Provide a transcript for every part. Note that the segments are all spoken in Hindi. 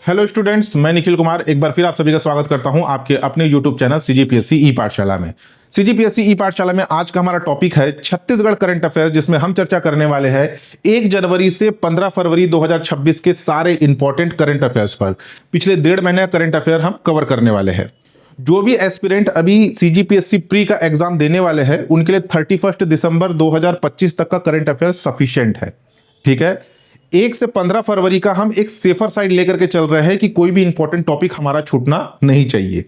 हेलो स्टूडेंट्स, मैं निखिल कुमार एक बार फिर आप सभी का स्वागत करता हूं आपके अपने यूट्यूब चैनल सीजीपीएससी ई पाठशाला में। सीजीपीएससी ई पाठशाला में आज का हमारा टॉपिक है छत्तीसगढ़ करंट अफेयर, जिसमें हम चर्चा करने वाले हैं 1 जनवरी से 15 फरवरी 2026 के सारे इंपॉर्टेंट करंट अफेयर्स पर। पिछले 1.5 महीने का करंट अफेयर हम कवर करने वाले हैं। जो भी एस्पिरेंट अभी सीजीपीएससी प्री का एग्जाम देने वाले हैं उनके लिए 31 दिसंबर 2025 तक का करंट अफेयर सफिशिएंट है। ठीक है, 1 से 15 फरवरी का हम एक सेफर साइड लेकर के चल रहे हैं कि कोई भी इंपॉर्टेंट टॉपिक हमारा छूटना नहीं चाहिए।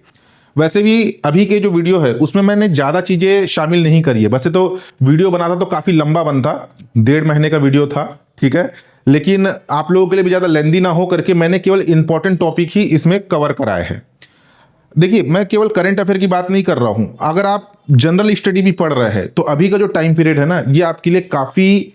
वैसे भी अभी के जो वीडियो है उसमें मैंने ज़्यादा चीज़ें शामिल नहीं करी है। वैसे तो वीडियो बनाता तो काफ़ी लंबा बनता, 1.5 महीने का वीडियो था, ठीक है, लेकिन आप लोगों के लिए भी ज़्यादा लेंदी ना हो करके मैंने केवल इंपॉर्टेंट टॉपिक ही इसमें कवर कराए हैं। देखिए, मैं केवल करंट अफेयर की बात नहीं कर रहा हूँ। अगर आप जनरल स्टडी भी पढ़ रहे हैं तो अभी का जो टाइम पीरियड है ना, ये आपके लिए काफ़ी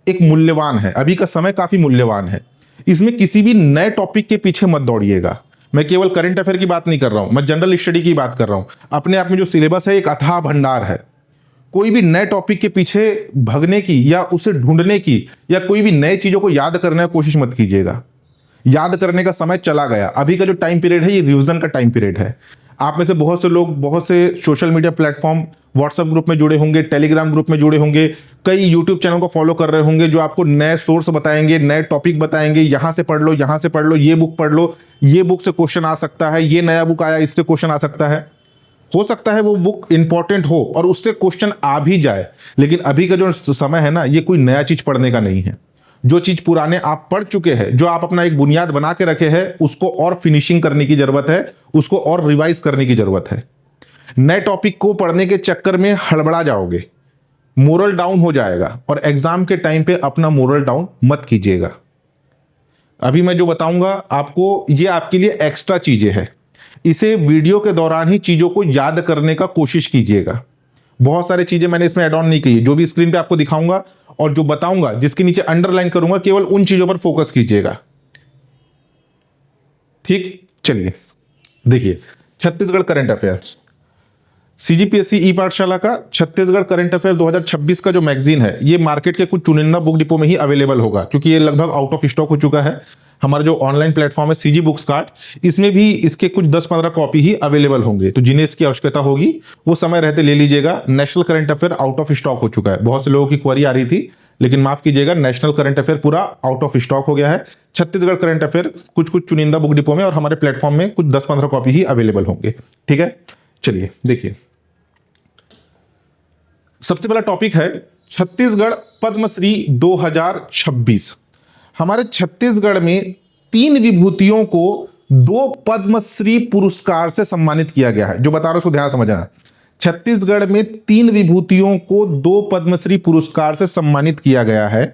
एक मूल्यवान है। अभी का समय काफी मूल्यवान है। इसमें किसी भी नए टॉपिक के पीछे मत दौड़िएगा। मैं केवल करंट अफेयर की बात नहीं कर रहा हूं, मैं जनरल स्टडी की बात कर रहा हूं। अपने आप में जो सिलेबस है एक अथाह भंडार है। कोई भी नए टॉपिक के पीछे भगने की या उसे ढूंढने की या कोई भी नए चीजों को याद करने की कोशिश मत कीजिएगा। याद करने का समय चला गया। अभी का जो टाइम पीरियड है ये रिवीजन का टाइम पीरियड है। आप में से बहुत से लोग बहुत से social media platform, WhatsApp group में जुड़े होंगे, टेलीग्राम ग्रुप में जुड़े होंगे, कई यूट्यूब चैनल को फॉलो कर रहे होंगे जो आपको नए सोर्स बताएंगे, नए टॉपिक बताएंगे। यहां से पढ़ लो, यहां से पढ़ लो, ये बुक पढ़ लो, ये बुक से क्वेश्चन आ सकता है, ये नया बुक आया इससे क्वेश्चन आ सकता है। हो सकता है वो बुक इंपॉर्टेंट हो और उससे क्वेश्चन आ भी जाए, लेकिन अभी का जो समय है ना, ये कोई नया चीज पढ़ने का नहीं है। जो चीज पुराने आप पढ़ चुके हैं, जो आप अपना एक बुनियाद बना के रखे हैं, उसको और फिनिशिंग करने की जरूरत है, उसको और रिवाइज करने की जरूरत है। नए टॉपिक को पढ़ने के चक्कर में हड़बड़ा जाओगे, मोरल डाउन हो जाएगा और एग्जाम के टाइम पे अपना मोरल डाउन मत कीजिएगा। अभी मैं जो बताऊंगा आपको, ये आपके लिए एक्स्ट्रा चीजें हैं। इसे वीडियो के दौरान ही चीजों को याद करने का कोशिश कीजिएगा। बहुत सारी चीजें मैंने इसमें ऐड ऑन नहीं की है। जो भी स्क्रीन पे आपको दिखाऊंगा और जो बताऊंगा, जिसके नीचे अंडरलाइन करूंगा, केवल उन चीजों पर फोकस कीजिएगा। ठीक, चलिए देखिए, छत्तीसगढ़ करंट अफेयर, सीजीपीएससी ई पाठशाला का छत्तीसगढ़ करंट अफेयर 2026 का जो मैगजीन है, ये मार्केट के कुछ चुनिंदा बुक डिपो में ही अवेलेबल होगा, क्योंकि ये लगभग आउट ऑफ स्टॉक हो चुका है। हमारा जो ऑनलाइन प्लेटफॉर्म है सीजी बुक्स कार्ट, इसमें भी इसके कुछ 10-15 कॉपी ही अवेलेबल होंगे। तो जिन्हें इसकी आवश्यकता होगी वो समय रहते ले लीजिएगा। National current affair out of stock हो चुका है। बहुत से लोगों की क्वेरी आ रही थी, लेकिन माफ कीजिएगा, नेशनल करंट अफेयर पूरा आउट ऑफ स्टॉक हो गया है। छत्तीसगढ़ करंट अफेयर कुछ कुछ चुनिंदा बुक डिपो में और हमारे प्लेटफॉर्म में कुछ 10-15 कॉपी ही अवेलेबल होंगे। ठीक है, चलिए देखिए, सबसे पहला टॉपिक है छत्तीसगढ़ पद्मश्री 2026। हमारे छत्तीसगढ़ में 3 विभूतियों को 2 पद्मश्री पुरस्कार से सम्मानित किया गया है। जो बता रहा हूं उसको ध्यान समझना। छत्तीसगढ़ में 3 विभूतियों को 2 पद्मश्री पुरस्कार से सम्मानित किया गया है।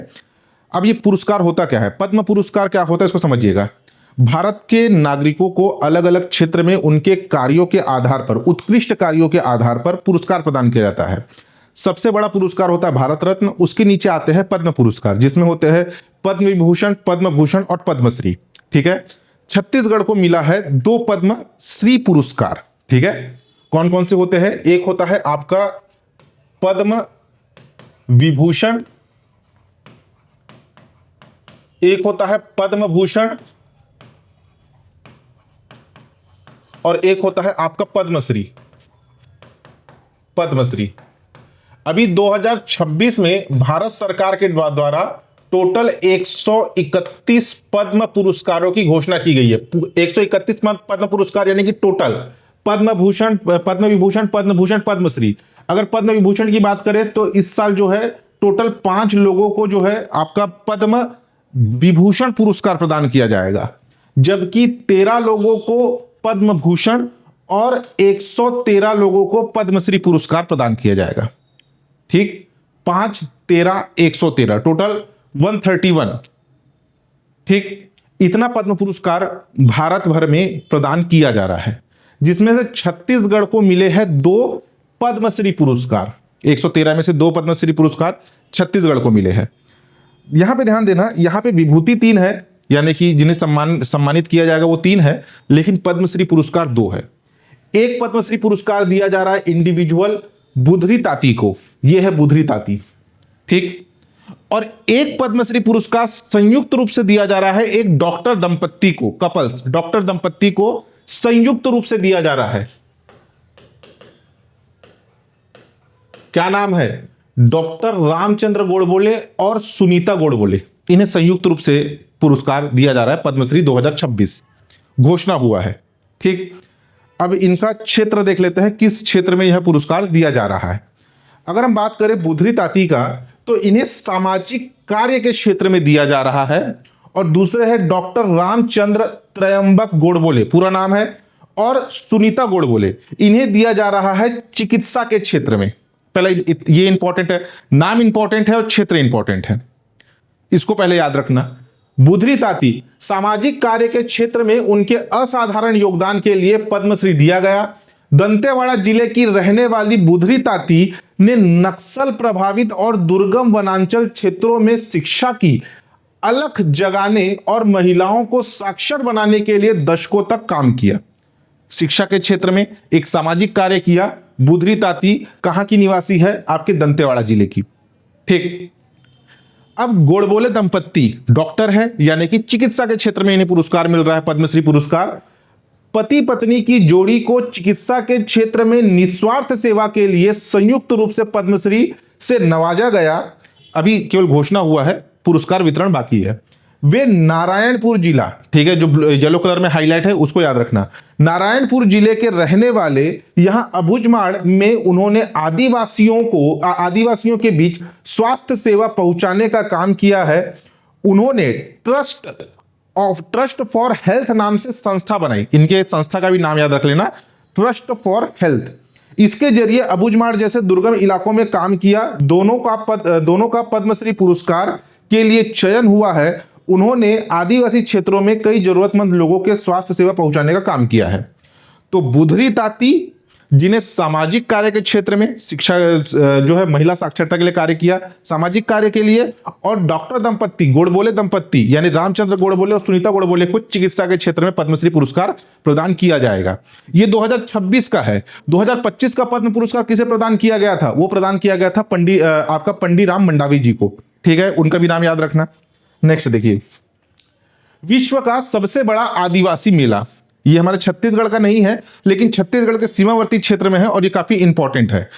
अब ये पुरस्कार होता क्या है? पद्म पुरस्कार क्या होता है इसको समझिएगा। भारत के नागरिकों को अलग अलग क्षेत्र में उनके कार्यों के आधार पर, उत्कृष्ट कार्यों के आधार पर पुरस्कार प्रदान किया जाता है। सबसे बड़ा पुरस्कार होता है भारत रत्न, उसके नीचे आते हैं पद्म पुरस्कार, जिसमें होते हैं पद्म विभूषण, पद्म भूषण और पद्मश्री। ठीक है, छत्तीसगढ़ को मिला है 2 पद्मश्री पुरस्कार। ठीक है, कौन कौन से होते हैं? एक होता है आपका पद्म विभूषण, एक होता है पद्म भूषण और एक होता है आपका पद्मश्री। पद्मश्री अभी 2026 में भारत सरकार के द्वारा टोटल 131 पद्म पुरस्कारों की घोषणा की गई है। 131 पद्म पुरस्कार यानी कि टोटल पद्म भूषण, पद्म विभूषण, पद्म भूषण, पद्मश्री। अगर पद्म विभूषण की बात करें तो इस साल जो है टोटल 5 लोगों को जो है आपका पद्म विभूषण पुरस्कार प्रदान किया जाएगा, जबकि 13 लोगों को पद्म भूषण और 113 लोगों को पद्मश्री पुरस्कार प्रदान किया जाएगा। ठीक, 5, 13, 113, टोटल 131। ठीक, इतना पद्म पुरस्कार भारत भर में प्रदान किया जा रहा है, जिसमें से छत्तीसगढ़ को मिले हैं 2 पद्मश्री पुरस्कार। 113 में से 2 पद्मश्री पुरस्कार छत्तीसगढ़ को मिले हैं। यहां पे ध्यान देना, यहां पे विभूति 3 है, यानी कि जिन्हें सम्मानित किया जाएगा वो 3 है, लेकिन पद्मश्री पुरस्कार 2 है। एक पद्मश्री पुरस्कार दिया जा रहा है इंडिविजुअल बुधरी ताती को, यह है बुधरी ताती। ठीक, और एक पद्मश्री पुरस्कार संयुक्त रूप से दिया जा रहा है एक डॉक्टर दंपत्ति को, कपल्स डॉक्टर दंपत्ति को संयुक्त रूप से दिया जा रहा है। क्या नाम है? डॉक्टर रामचंद्र गोडबोले और सुनीता गोडबोले, इन्हें संयुक्त रूप से पुरस्कार दिया जा रहा है पद्मश्री 2026 घोषणा हुआ है। ठीक, अब इनका क्षेत्र देख लेते हैं, किस क्षेत्र में यह पुरस्कार दिया जा रहा है। अगर हम बात करें बुधरी ताती का, तो इन्हें सामाजिक कार्य के क्षेत्र में दिया जा रहा है। और दूसरे है डॉक्टर रामचंद्र त्रयंबक गोडबोले, पूरा नाम है, और सुनीता गोडबोले, इन्हें दिया जा रहा है चिकित्सा के क्षेत्र में। पहले ये इंपॉर्टेंट है, नाम इंपॉर्टेंट है और क्षेत्र इंपॉर्टेंट है, इसको पहले याद रखना। बुधरी ताती सामाजिक कार्य के क्षेत्र में उनके असाधारण योगदान के लिए पद्मश्री दिया गया। दंतेवाड़ा जिले की रहने वाली बुधरी ताती ने नक्सल प्रभावित और दुर्गम वनांचल क्षेत्रों में शिक्षा की अलख जगाने और महिलाओं को साक्षर बनाने के लिए दशकों तक काम किया। शिक्षा के क्षेत्र में एक सामाजिक कार्य किया। बुधरी ताती कहां की निवासी है? आपके दंतेवाड़ा जिले की। ठीक, अब गोडबोले दंपत्ति डॉक्टर है, यानी कि चिकित्सा के क्षेत्र में इन्हें पुरस्कार मिल रहा है, पद्मश्री पुरस्कार। पति पत्नी की जोड़ी को चिकित्सा के क्षेत्र में निस्वार्थ सेवा के लिए संयुक्त रूप से पद्मश्री से नवाजा गया। अभी केवल घोषणा हुआ है, पुरस्कार वितरण बाकी है। वे नारायणपुर जिला, ठीक है, जो येलो कलर में हाईलाइट है उसको याद रखना, नारायणपुर जिले के रहने वाले यहां अबुझमाड़ में उन्होंने आदिवासियों के बीच स्वास्थ्य सेवा पहुंचाने का काम किया है। उन्होंने ट्रस्ट फॉर हेल्थ नाम से संस्था बनाई, इनके संस्था का भी नाम याद रख लेना, ट्रस्ट फॉर हेल्थ। इसके जरिए अबुझमाड़ जैसे दुर्गम इलाकों में काम किया। दोनों का पद्मश्री पुरस्कार के लिए चयन हुआ है। उन्होंने आदिवासी क्षेत्रों में कई जरूरतमंद लोगों के स्वास्थ्य सेवा पहुंचाने का काम किया है। तो बुधरी ताती जिन्हें सामाजिक कार्य के क्षेत्र में शिक्षा जो है महिला साक्षरता के लिए कार्य किया, सामाजिक कार्य के लिए, और डॉक्टर दंपत्ति गोडबोले दंपत्ति यानी रामचंद्र गोडबोले और सुनीता गोडबोले को चिकित्सा के क्षेत्र में पद्मश्री पुरस्कार प्रदान किया जाएगा। ये 2026 का है। 2025 का पद्म पुरस्कार किसे प्रदान किया गया था? वो प्रदान किया गया था आपका पंडीराम मंडावी जी को। ठीक है, उनका भी नाम याद रखना। नेक्स्ट देखिए, विश्व का सबसे बड़ा आदिवासी मेला, ये हमारे छत्तीसगढ़ का नहीं है लेकिन छत्तीसगढ़ के सीमावर्ती क्षेत्र में है और ये काफी इंपॉर्टेंट है।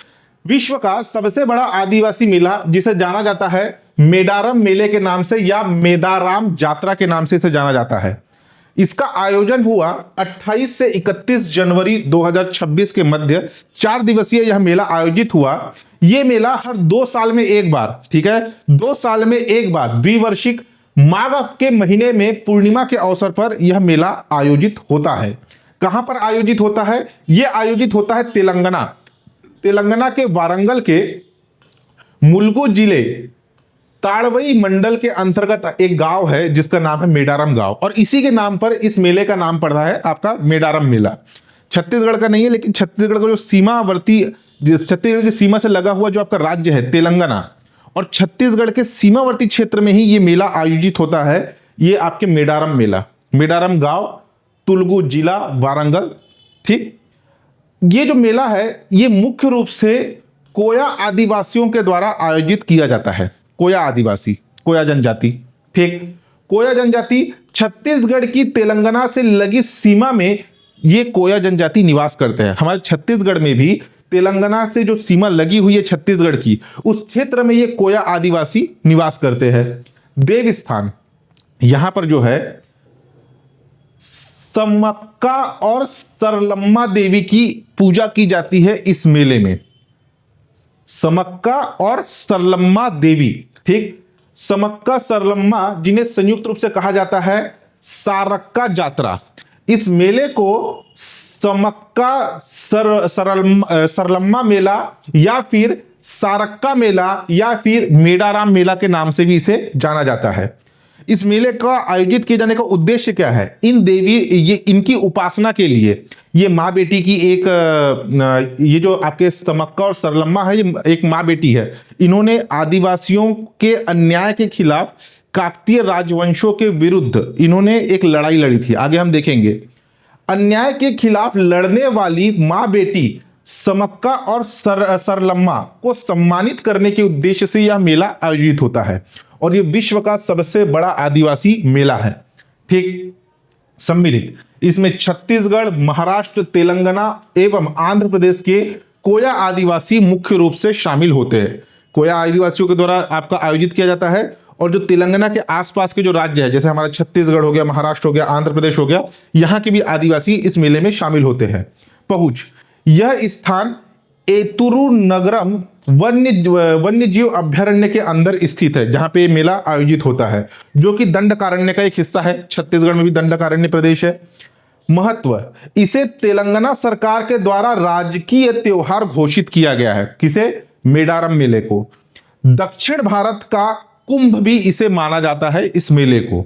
विश्व का सबसे बड़ा आदिवासी मेला जिसे जाना जाता है मेडारम मेले के नाम से या मेदाराम यात्रा के नाम से इसे जाना जाता है। इसका आयोजन हुआ 28 से 31 जनवरी 2026 के मध्य 4 दिवसीय यह मेला आयोजित हुआ। यह मेला हर 2 साल में एक बार, ठीक है, 2 साल में एक बार द्विवार्षिक माघ के महीने में पूर्णिमा के अवसर पर यह मेला आयोजित होता है। कहां पर आयोजित होता है? यह आयोजित होता है तेलंगाना के वारंगल के मुलुगु जिले ताड़वई मंडल के अंतर्गत एक गांव है जिसका नाम है मेडारम गांव, और इसी के नाम पर इस मेले का नाम पड़ रहा है आपका मेडारम मेला। छत्तीसगढ़ का नहीं है लेकिन छत्तीसगढ़ का जो सीमावर्ती, छत्तीसगढ़ की सीमा से लगा हुआ जो आपका राज्य है तेलंगाना, और छत्तीसगढ़ के सीमावर्ती क्षेत्र में ही ये मेला आयोजित होता है। ये आपके मेडारम मेला, मेडारम गांव, तुलगु जिला, वारंगल। ठीक, ये जो मेला है ये मुख्य रूप से कोया आदिवासियों के द्वारा आयोजित किया जाता है। कोया आदिवासी, कोया जनजाति, ठीक, कोया जनजाति छत्तीसगढ़ की तेलंगाना से लगी सीमा में ये कोया जनजाति निवास करते हैं। हमारे छत्तीसगढ़ में भी तेलंगाना से जो सीमा लगी हुई है छत्तीसगढ़ की, उस क्षेत्र में ये कोया आदिवासी निवास करते हैं। देव स्थान, यहां पर जो है समक्का और सरलम्मा देवी की पूजा की जाती है इस मेले में। समक्का और सरलम्मा देवी, ठीक, समक्का सरलम्मा जिन्हें संयुक्त रूप से कहा जाता है सारक्का यात्रा। इस मेले को समक्का सरलम्मा मेला या फिर सारक्का मेला या फिर मेडाराम मेला के नाम से भी इसे जाना जाता है। इस मेले का आयोजित किए जाने का उद्देश्य क्या है? इनकी उपासना के लिए ये माँ बेटी की एक ये जो आपके समक्का और सरलम्मा है ये एक माँ बेटी है। इन्होंने आदिवासियों के अन्याय के खिलाफ काकतीय राजवंशों के विरुद्ध इन्होंने एक लड़ाई लड़ी थी, आगे हम देखेंगे। अन्याय के खिलाफ लड़ने वाली माँ बेटी समक्का और सरलम्मा को सम्मानित करने के उद्देश्य से यह मेला आयोजित होता है और यह विश्व का सबसे बड़ा आदिवासी मेला है। ठीक, सम्मिलित इसमें छत्तीसगढ़, महाराष्ट्र, तेलंगाना एवं आंध्र प्रदेश के कोया आदिवासी मुख्य रूप से शामिल होते हैं। कोया आदिवासियों के द्वारा आपका आयोजित किया जाता है और जो तेलंगाना के आसपास के जो राज्य है, जैसे हमारा छत्तीसगढ़ हो गया, महाराष्ट्र हो गया, आंध्र प्रदेश हो गया, यहाँ के भी आदिवासी इस मेले में शामिल होते हैं। पहुंच, यह स्थान एतुरु नगरम वन्य जीव अभ्यारण्य के अंदर स्थित है, जहां पे मेला आयोजित होता है, जो कि दंडकारण्य का एक हिस्सा है। छत्तीसगढ़ में भी दंडकारण्य प्रदेश है। महत्व, इसे तेलंगाना सरकार के द्वारा राजकीय त्योहार घोषित किया गया है। किसे? मेडारम मेले को। दक्षिण भारत का कुंभ भी इसे माना जाता है, इस मेले को।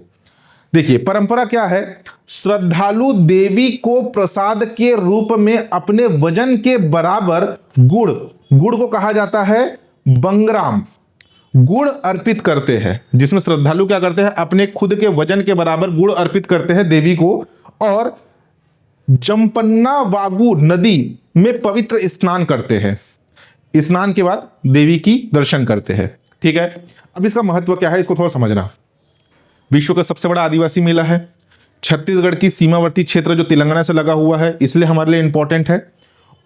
देखिए परंपरा क्या है, श्रद्धालु देवी को प्रसाद के रूप में अपने वजन के बराबर गुड़ को कहा जाता है बंगराम, गुड़ अर्पित करते हैं, जिसमें श्रद्धालु क्या करते हैं, अपने खुद के वजन के बराबर गुड़ अर्पित करते हैं देवी को, और जम्पन्ना वागू नदी में पवित्र स्नान करते हैं। स्नान के बाद देवी की दर्शन करते हैं। ठीक है, अब इसका महत्व क्या है, इसको थोड़ा समझना। विश्व का सबसे बड़ा आदिवासी मेला है। छत्तीसगढ़ की सीमावर्ती क्षेत्र जो तेलंगाना से लगा हुआ है, इसलिए हमारे लिए इंपॉर्टेंट है,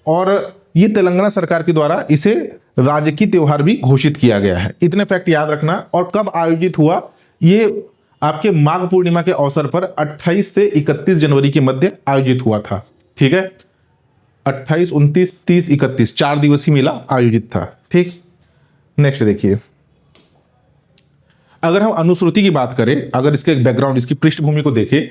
और ये तेलंगाना सरकार के द्वारा इसे राजकीय त्योहार भी घोषित किया गया है। इतने फैक्ट याद रखना। और कब आयोजित हुआ, ये आपके माघ पूर्णिमा के अवसर पर 28 से 31 जनवरी के मध्य आयोजित हुआ था। ठीक है, 28, 29, 30, 31 4 दिवसीय मेला आयोजित था। ठीक, नेक्स्ट देखिए, अगर हम अनुश्रुति की बात करें, अगर इसके बैकग्राउंड, इसकी पृष्ठभूमि को देखें,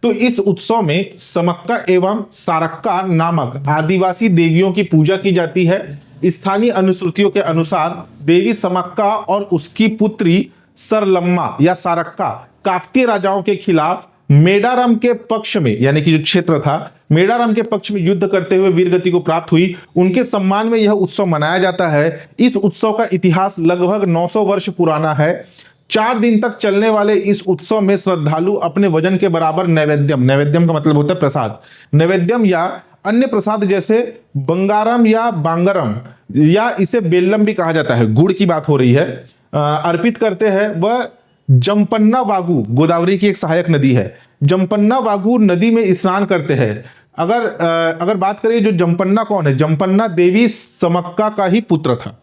तो इस उत्सव में समक्का एवं सारक्का नामक आदिवासी देवियों की पूजा की जाती है। स्थानीय अनुश्रुतियों के अनुसार देवी समक्का और उसकी पुत्री सरलम्मा या सारक्का काकतीय राजाओं के खिलाफ मेडारम के पक्ष में, यानी कि जो क्षेत्र था मेडारम के पक्ष में युद्ध करते हुए वीरगति को प्राप्त हुई। उनके सम्मान में यह उत्सव मनाया जाता है। इस उत्सव का इतिहास लगभग 900 वर्ष पुराना है। 4 दिन तक चलने वाले इस उत्सव में श्रद्धालु अपने वजन के बराबर नैवेद्यम का मतलब होता है प्रसाद, नैवेद्यम या अन्य प्रसाद जैसे बंगारम या बांगरम, या इसे बेल्लम भी कहा जाता है, गुड़ की बात हो रही है, अर्पित करते हैं। वह जम्पन्ना वागू, गोदावरी की एक सहायक नदी है, जम्पन्ना वागू नदी में स्नान करते हैं। अगर बात करें जो जम्पन्ना कौन है, जम्पन्ना देवी समक्का का ही पुत्र था।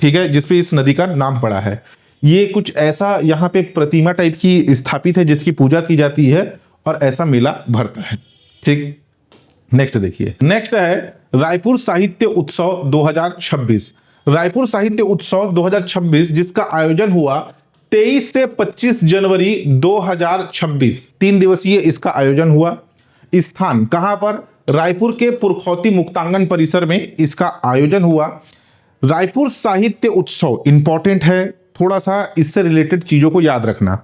ठीक है, जिसपे इस नदी का नाम पड़ा है। ये कुछ ऐसा यहाँ पे प्रतिमा टाइप की स्थापित है जिसकी पूजा की जाती है और ऐसा मेला भरता है। ठीक, नेक्स्ट देखिए, नेक्स्ट है रायपुर साहित्य उत्सव 2026। रायपुर साहित्य उत्सव 2026 जिसका आयोजन हुआ 23 से 25 जनवरी 2026, 3 दिवसीय इसका आयोजन हुआ। स्थान कहां पर, रायपुर के पुरखौती मुक्तांगन परिसर में इसका आयोजन हुआ। रायपुर साहित्य उत्सव इंपॉर्टेंट है, थोड़ा सा इससे रिलेटेड चीजों को याद रखना।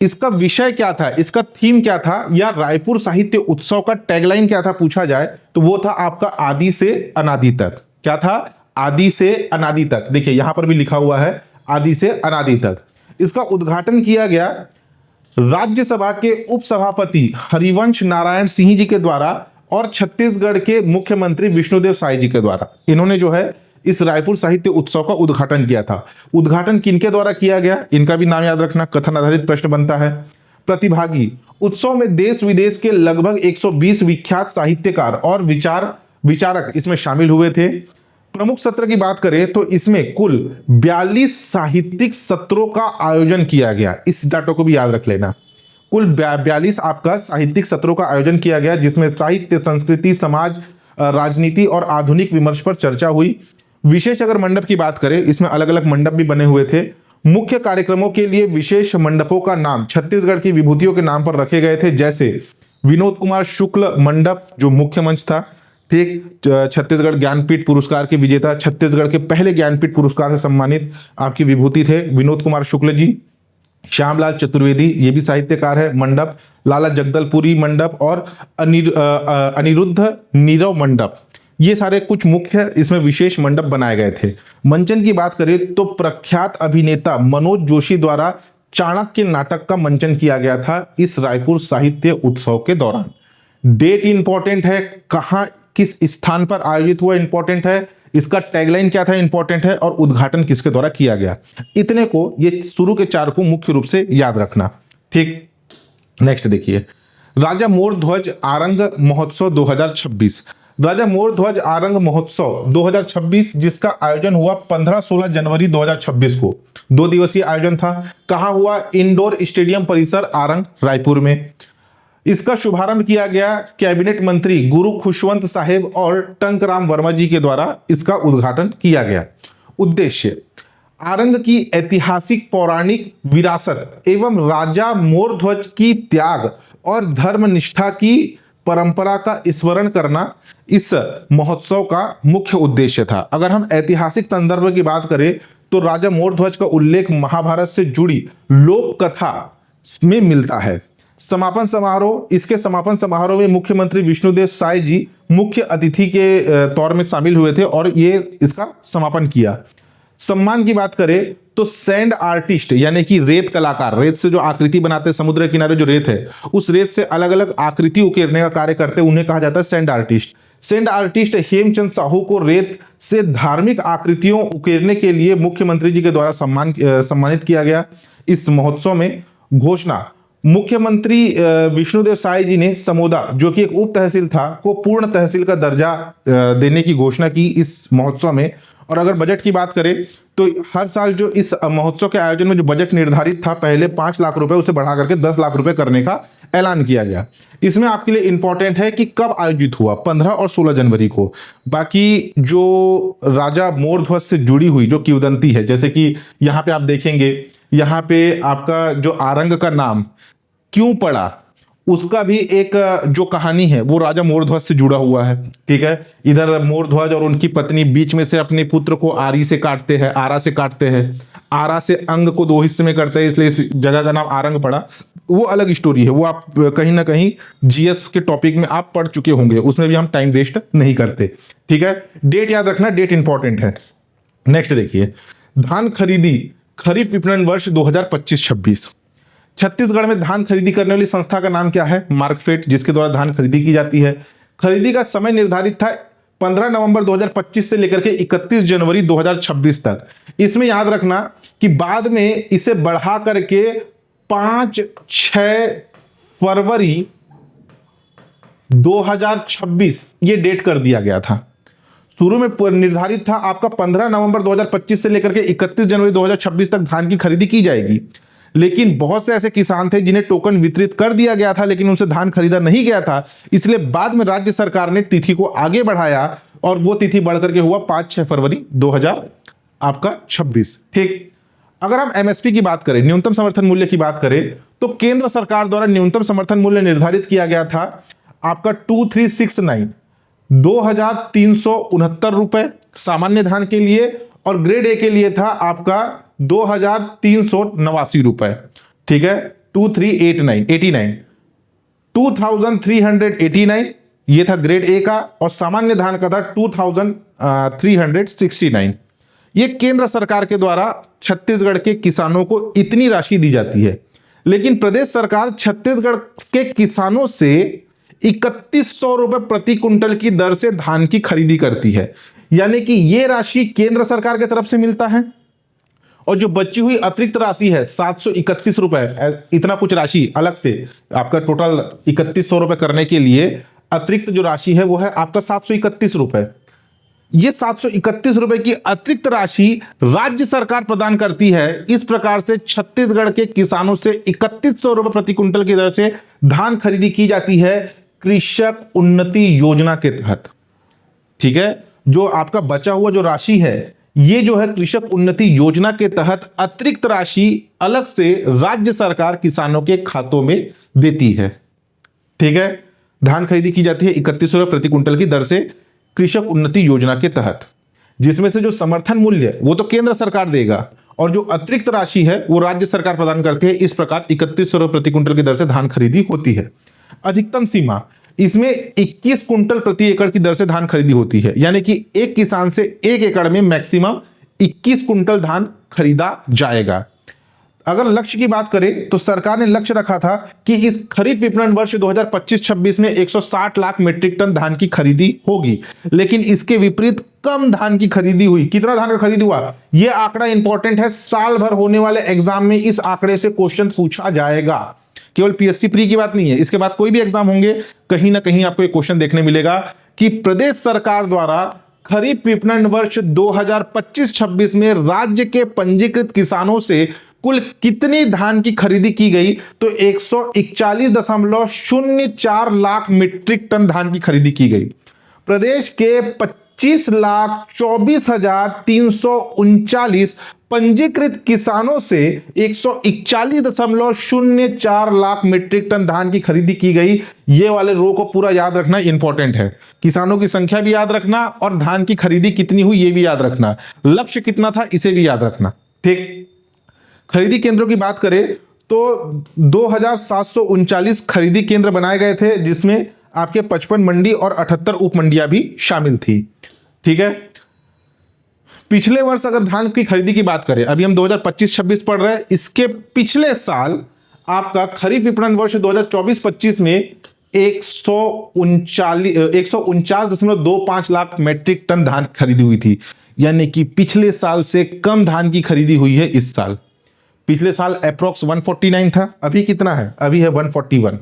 इसका विषय क्या था, इसका थीम क्या था, या रायपुर साहित्य उत्सव का टैगलाइन क्या था पूछा जाए तो वो था आपका आदि से अनादि तक। क्या था, आदि से अनादि तक। देखिए यहां पर भी लिखा हुआ है आदि से अनादि तक। इसका उद्घाटन किया गया राज्यसभा के उपसभापति हरिवंश नारायण सिंह जी के द्वारा और छत्तीसगढ़ के मुख्यमंत्री विष्णुदेव साय जी के द्वारा। इन्होंने जो है इस रायपुर साहित्य उत्सव का उद्घाटन किया था। उद्घाटन किनके द्वारा किया गया, इनका भी नाम याद रखना, कथन आधारित प्रश्न बनता है। प्रतिभागी, उत्सव में देश विदेश के लगभग 120 विख्यात साहित्यकार और विचारक इसमें शामिल हुए थे। प्रमुख सत्र की बात करें तो इसमें कुल 42 साहित्यिक सत्रों का आयोजन किया गया। इस डाटा को भी याद रख लेना, कुल 42 आपका साहित्यिक सत्रों का आयोजन किया गया, जिसमें साहित्य, संस्कृति, समाज, राजनीति और आधुनिक विमर्श पर चर्चा हुई। विशेष अगर मंडप की बात करें, इसमें अलग अलग मंडप भी बने हुए थे। मुख्य कार्यक्रमों के लिए विशेष मंडपों का नाम छत्तीसगढ़ की विभूतियों के नाम पर रखे गए थे, जैसे विनोद कुमार शुक्ल मंडप जो मुख्य मंच था। ठीक, छत्तीसगढ़ ज्ञानपीठ पुरस्कार के विजेता, छत्तीसगढ़ के पहले ज्ञानपीठ पुरस्कार से सम्मानित आपकी विभूति थे विनोद कुमार शुक्ल जी। श्यामलाल चतुर्वेदी, ये भी साहित्यकार है, मंडप। लाला जगदलपुरी मंडप और अनिरुद्ध नीरव मंडप, ये सारे कुछ मुख्य इसमें विशेष मंडप बनाए गए थे। मंचन की बात करें तो प्रख्यात अभिनेता मनोज जोशी द्वारा चाणक्य नाटक का मंचन किया गया था इस रायपुर साहित्य उत्सव के दौरान। डेट इंपॉर्टेंट है, कहां किस स्थान पर आयोजित हुआ इंपॉर्टेंट है, इसका टैगलाइन क्या था इंपॉर्टेंट है, और उद्घाटन किसके द्वारा किया गया। इतने को, ये शुरू के 4 को मुख्य रूप से याद रखना। ठीक, नेक्स्ट देखिए, राजा मोर ध्वज आरंग महोत्सव 2026। राजा मोर ध्वज आरंग महोत्सव 2026 जिसका आयोजन हुआ 15-16 जनवरी 2026 को, 2 दिवसीय आयोजन था। कहां हुआ? इंडोर स्टेडियम परिसर आरंग, रायपुर में। इसका शुभारंभ किया गया कैबिनेट मंत्री गुरु खुशवंत साहेब और टंकराम वर्मा जी के द्वारा इसका उद्घाटन किया गया। उद्देश्य, आरंग की ऐतिहासिक पौराणिक विरासत एवं राजा मोरध्वज की त्याग और धर्मनिष्ठा की परंपरा का स्मरण करना इस महोत्सव का मुख्य उद्देश्य था। अगर हम ऐतिहासिक संदर्भ की बात करें तो राजा मोरध्वज का उल्लेख महाभारत से जुड़ी लोक कथा में मिलता है। समापन समारोह, इसके समापन समारोह में मुख्यमंत्री विष्णुदेव साय जी मुख्य अतिथि के तौर में शामिल हुए थे और ये इसका समापन किया। सम्मान की बात करें तो सैंड आर्टिस्ट यानी कि रेत कलाकार, रेत से जो आकृति बनाते हैं, समुद्र किनारे जो रेत है उस रेत से अलग अलग आकृति उकेरने का कार्य करते हैं, उन्हें कहा जाता है sand artist. Sand artist Hemchand Sahu को रेत से धार्मिक आकृतियों उकेरने के लिए मुख्यमंत्री जी के द्वारा सम्मानित किया गया। इस महोत्सव में घोषणा, मुख्यमंत्री विष्णुदेव साय जी ने समोदा जो कि एक उप तहसील था को पूर्ण तहसील का दर्जा देने की घोषणा की इस महोत्सव में। और अगर बजट की बात करें तो हर साल जो इस महोत्सव के आयोजन में जो बजट निर्धारित था पहले 5 लाख रुपए, उसे बढ़ा करके 10 लाख रुपए करने का ऐलान किया गया। इसमें आपके लिए इंपॉर्टेंट है कि कब आयोजित हुआ, 15 और 16 जनवरी को। बाकी जो राजा मोरध्वज से जुड़ी हुई जो किंवदंती है, जैसे कि यहाँ पे आप देखेंगे, यहाँ पे आपका जो आरंग का नाम क्यों पड़ा उसका भी एक जो कहानी है वो राजा मोरध्वज से जुड़ा हुआ है। ठीक है, इधर मोरध्वज और उनकी पत्नी बीच में से अपने पुत्र को आरी से काटते हैं, आरा से काटते हैं, आरा से अंग को 2 हिस्से में करते हैं, इसलिए इस जगह का नाम आरंग पड़ा। वो अलग स्टोरी है, वो आप कहीं ना कहीं जीएस के टॉपिक में आप पढ़ चुके होंगे, उसमें भी हम टाइम वेस्ट नहीं करते। ठीक है, डेट याद रखना, डेट इंपॉर्टेंट है। नेक्स्ट देखिए, धान खरीदी खरीफ विपणन वर्ष 2025-26। छत्तीसगढ़ में धान खरीदी करने वाली संस्था का नाम क्या है? मार्कफेड, जिसके द्वारा धान खरीदी की जाती है। खरीदी का समय निर्धारित था 15 नवंबर 2025 से लेकर के 31 जनवरी 2026 तक। इसमें याद रखना कि बाद में इसे बढ़ा करके 5-6 फरवरी 2026 ये डेट कर दिया गया था। शुरू में निर्धारित था आपका 15 नवंबर 2025 से लेकर के 31 जनवरी 2026 तक धान की खरीदी की जाएगी, लेकिन बहुत से ऐसे किसान थे जिन्हें टोकन वितरित कर दिया गया था लेकिन उनसे धान खरीदा नहीं गया था, इसलिए बाद में राज्य सरकार ने तिथि को आगे बढ़ाया और वो तिथि बढ़कर के हुआ 5-6 फरवरी 2026। ठीक, अगर हम एमएसपी की बात करें, न्यूनतम समर्थन मूल्य की बात करें, तो केंद्र सरकार द्वारा न्यूनतम समर्थन मूल्य निर्धारित किया गया था आपका 2369 2369 रुपए सामान्य धान के लिए, और ग्रेड ए के लिए था आपका 2389 रुपए। ठीक है, 2389 ये था ग्रेड ए का, और सामान्य धान का था 2369। ये केंद्र सरकार के द्वारा छत्तीसगढ़ के किसानों को इतनी राशि दी जाती है, लेकिन प्रदेश सरकार छत्तीसगढ़ के किसानों से 3100 रुपए प्रति कुंटल की दर से धान की खरीदी करती है। यानी कि यह राशि केंद्र सरकार की तरफ से मिलता है, और जो बची हुई अतिरिक्त राशि है 731 रुपए, इतना कुछ राशि अलग से आपका टोटल 3100 रुपए करने के लिए अतिरिक्त जो राशि है वो है आपका 731 रुपए। ये 731 रुपए की अतिरिक्त राशि राज्य सरकार प्रदान करती है। इस प्रकार से छत्तीसगढ़ के किसानों से 3100 रुपए प्रति कुंटल की दर से धान खरीदी की जाती है कृषक उन्नति योजना के तहत। ठीक है, जो आपका बचा हुआ जो राशि है ये जो है कृषक उन्नति योजना के तहत अतिरिक्त राशि अलग से राज्य सरकार किसानों के खातों में देती है। ठीक है, धान खरीदी की जाती है 3100 रुपए प्रति कुंटल की दर से कृषक उन्नति योजना के तहत, जिसमें से जो समर्थन मूल्य है वो तो केंद्र सरकार देगा और जो अतिरिक्त राशि है वो राज्य सरकार प्रदान करती है। इस प्रकार 3100 रुपए प्रति कुंटल की दर से धान खरीदी होती है। अधिकतम सीमा इसमें 21 कुंटल प्रति एकड़ की दर से धान खरीदी होती है, यानी कि एक किसान से 1 एकड़ में मैक्सिमम 21 कुंटल धान खरीदा जाएगा। अगर लक्ष्य की बात करें तो सरकार ने लक्ष्य रखा था कि इस खरीफ विपणन वर्ष 2025-26 में 160 लाख मीट्रिक टन धान की खरीदी होगी, लेकिन इसके विपरीत कम धान की खरीदी हुई। कितना धान का खरीदी हुआ, यह आंकड़ा इंपॉर्टेंट है, साल भर होने वाले एग्जाम में इस आंकड़े से क्वेश्चन पूछा जाएगा। केवल पीएससी प्री की बात नहीं है, इसके बाद कोई भी एग्जाम होंगे कहीं ना कहीं आपको एक क्वेश्चन देखने मिलेगा कि प्रदेश सरकार द्वारा खरीफ विपणन वर्ष 2025-26 में राज्य के पंजीकृत किसानों से कुल कितनी धान की खरीदी की गई, तो 141.04 लाख मीट्रिक टन धान की खरीदी की गई। प्रदेश के 25,24,339 पंजीकृत किसानों से 141.04 लाख मीट्रिक टन धान की खरीदी की गई। ये वाले रो को पूरा याद रखना इंपॉर्टेंट है, किसानों की संख्या भी याद रखना और धान की खरीदी कितनी हुई ये भी याद रखना, लक्ष्य कितना था इसे भी याद रखना। ठीक, खरीदी केंद्रों की बात करें तो 2,739 खरीदी केंद्र बनाए गए थे, जिसमें आपके 55 मंडी और 78 उप मंडियां भी शामिल थी। ठीक है, पिछले वर्ष अगर धान की खरीदी की बात करें, अभी हम 2025-26 पढ़ रहे हैं, इसके पिछले साल आपका खरीफ विपणन वर्ष 2024-25 में 149.25 लाख मीट्रिक टन धान खरीदी हुई थी, यानी कि पिछले साल से कम धान की खरीदी हुई है इस साल। पिछले साल अप्रोक्स 149 था, अभी कितना है, अभी है 141।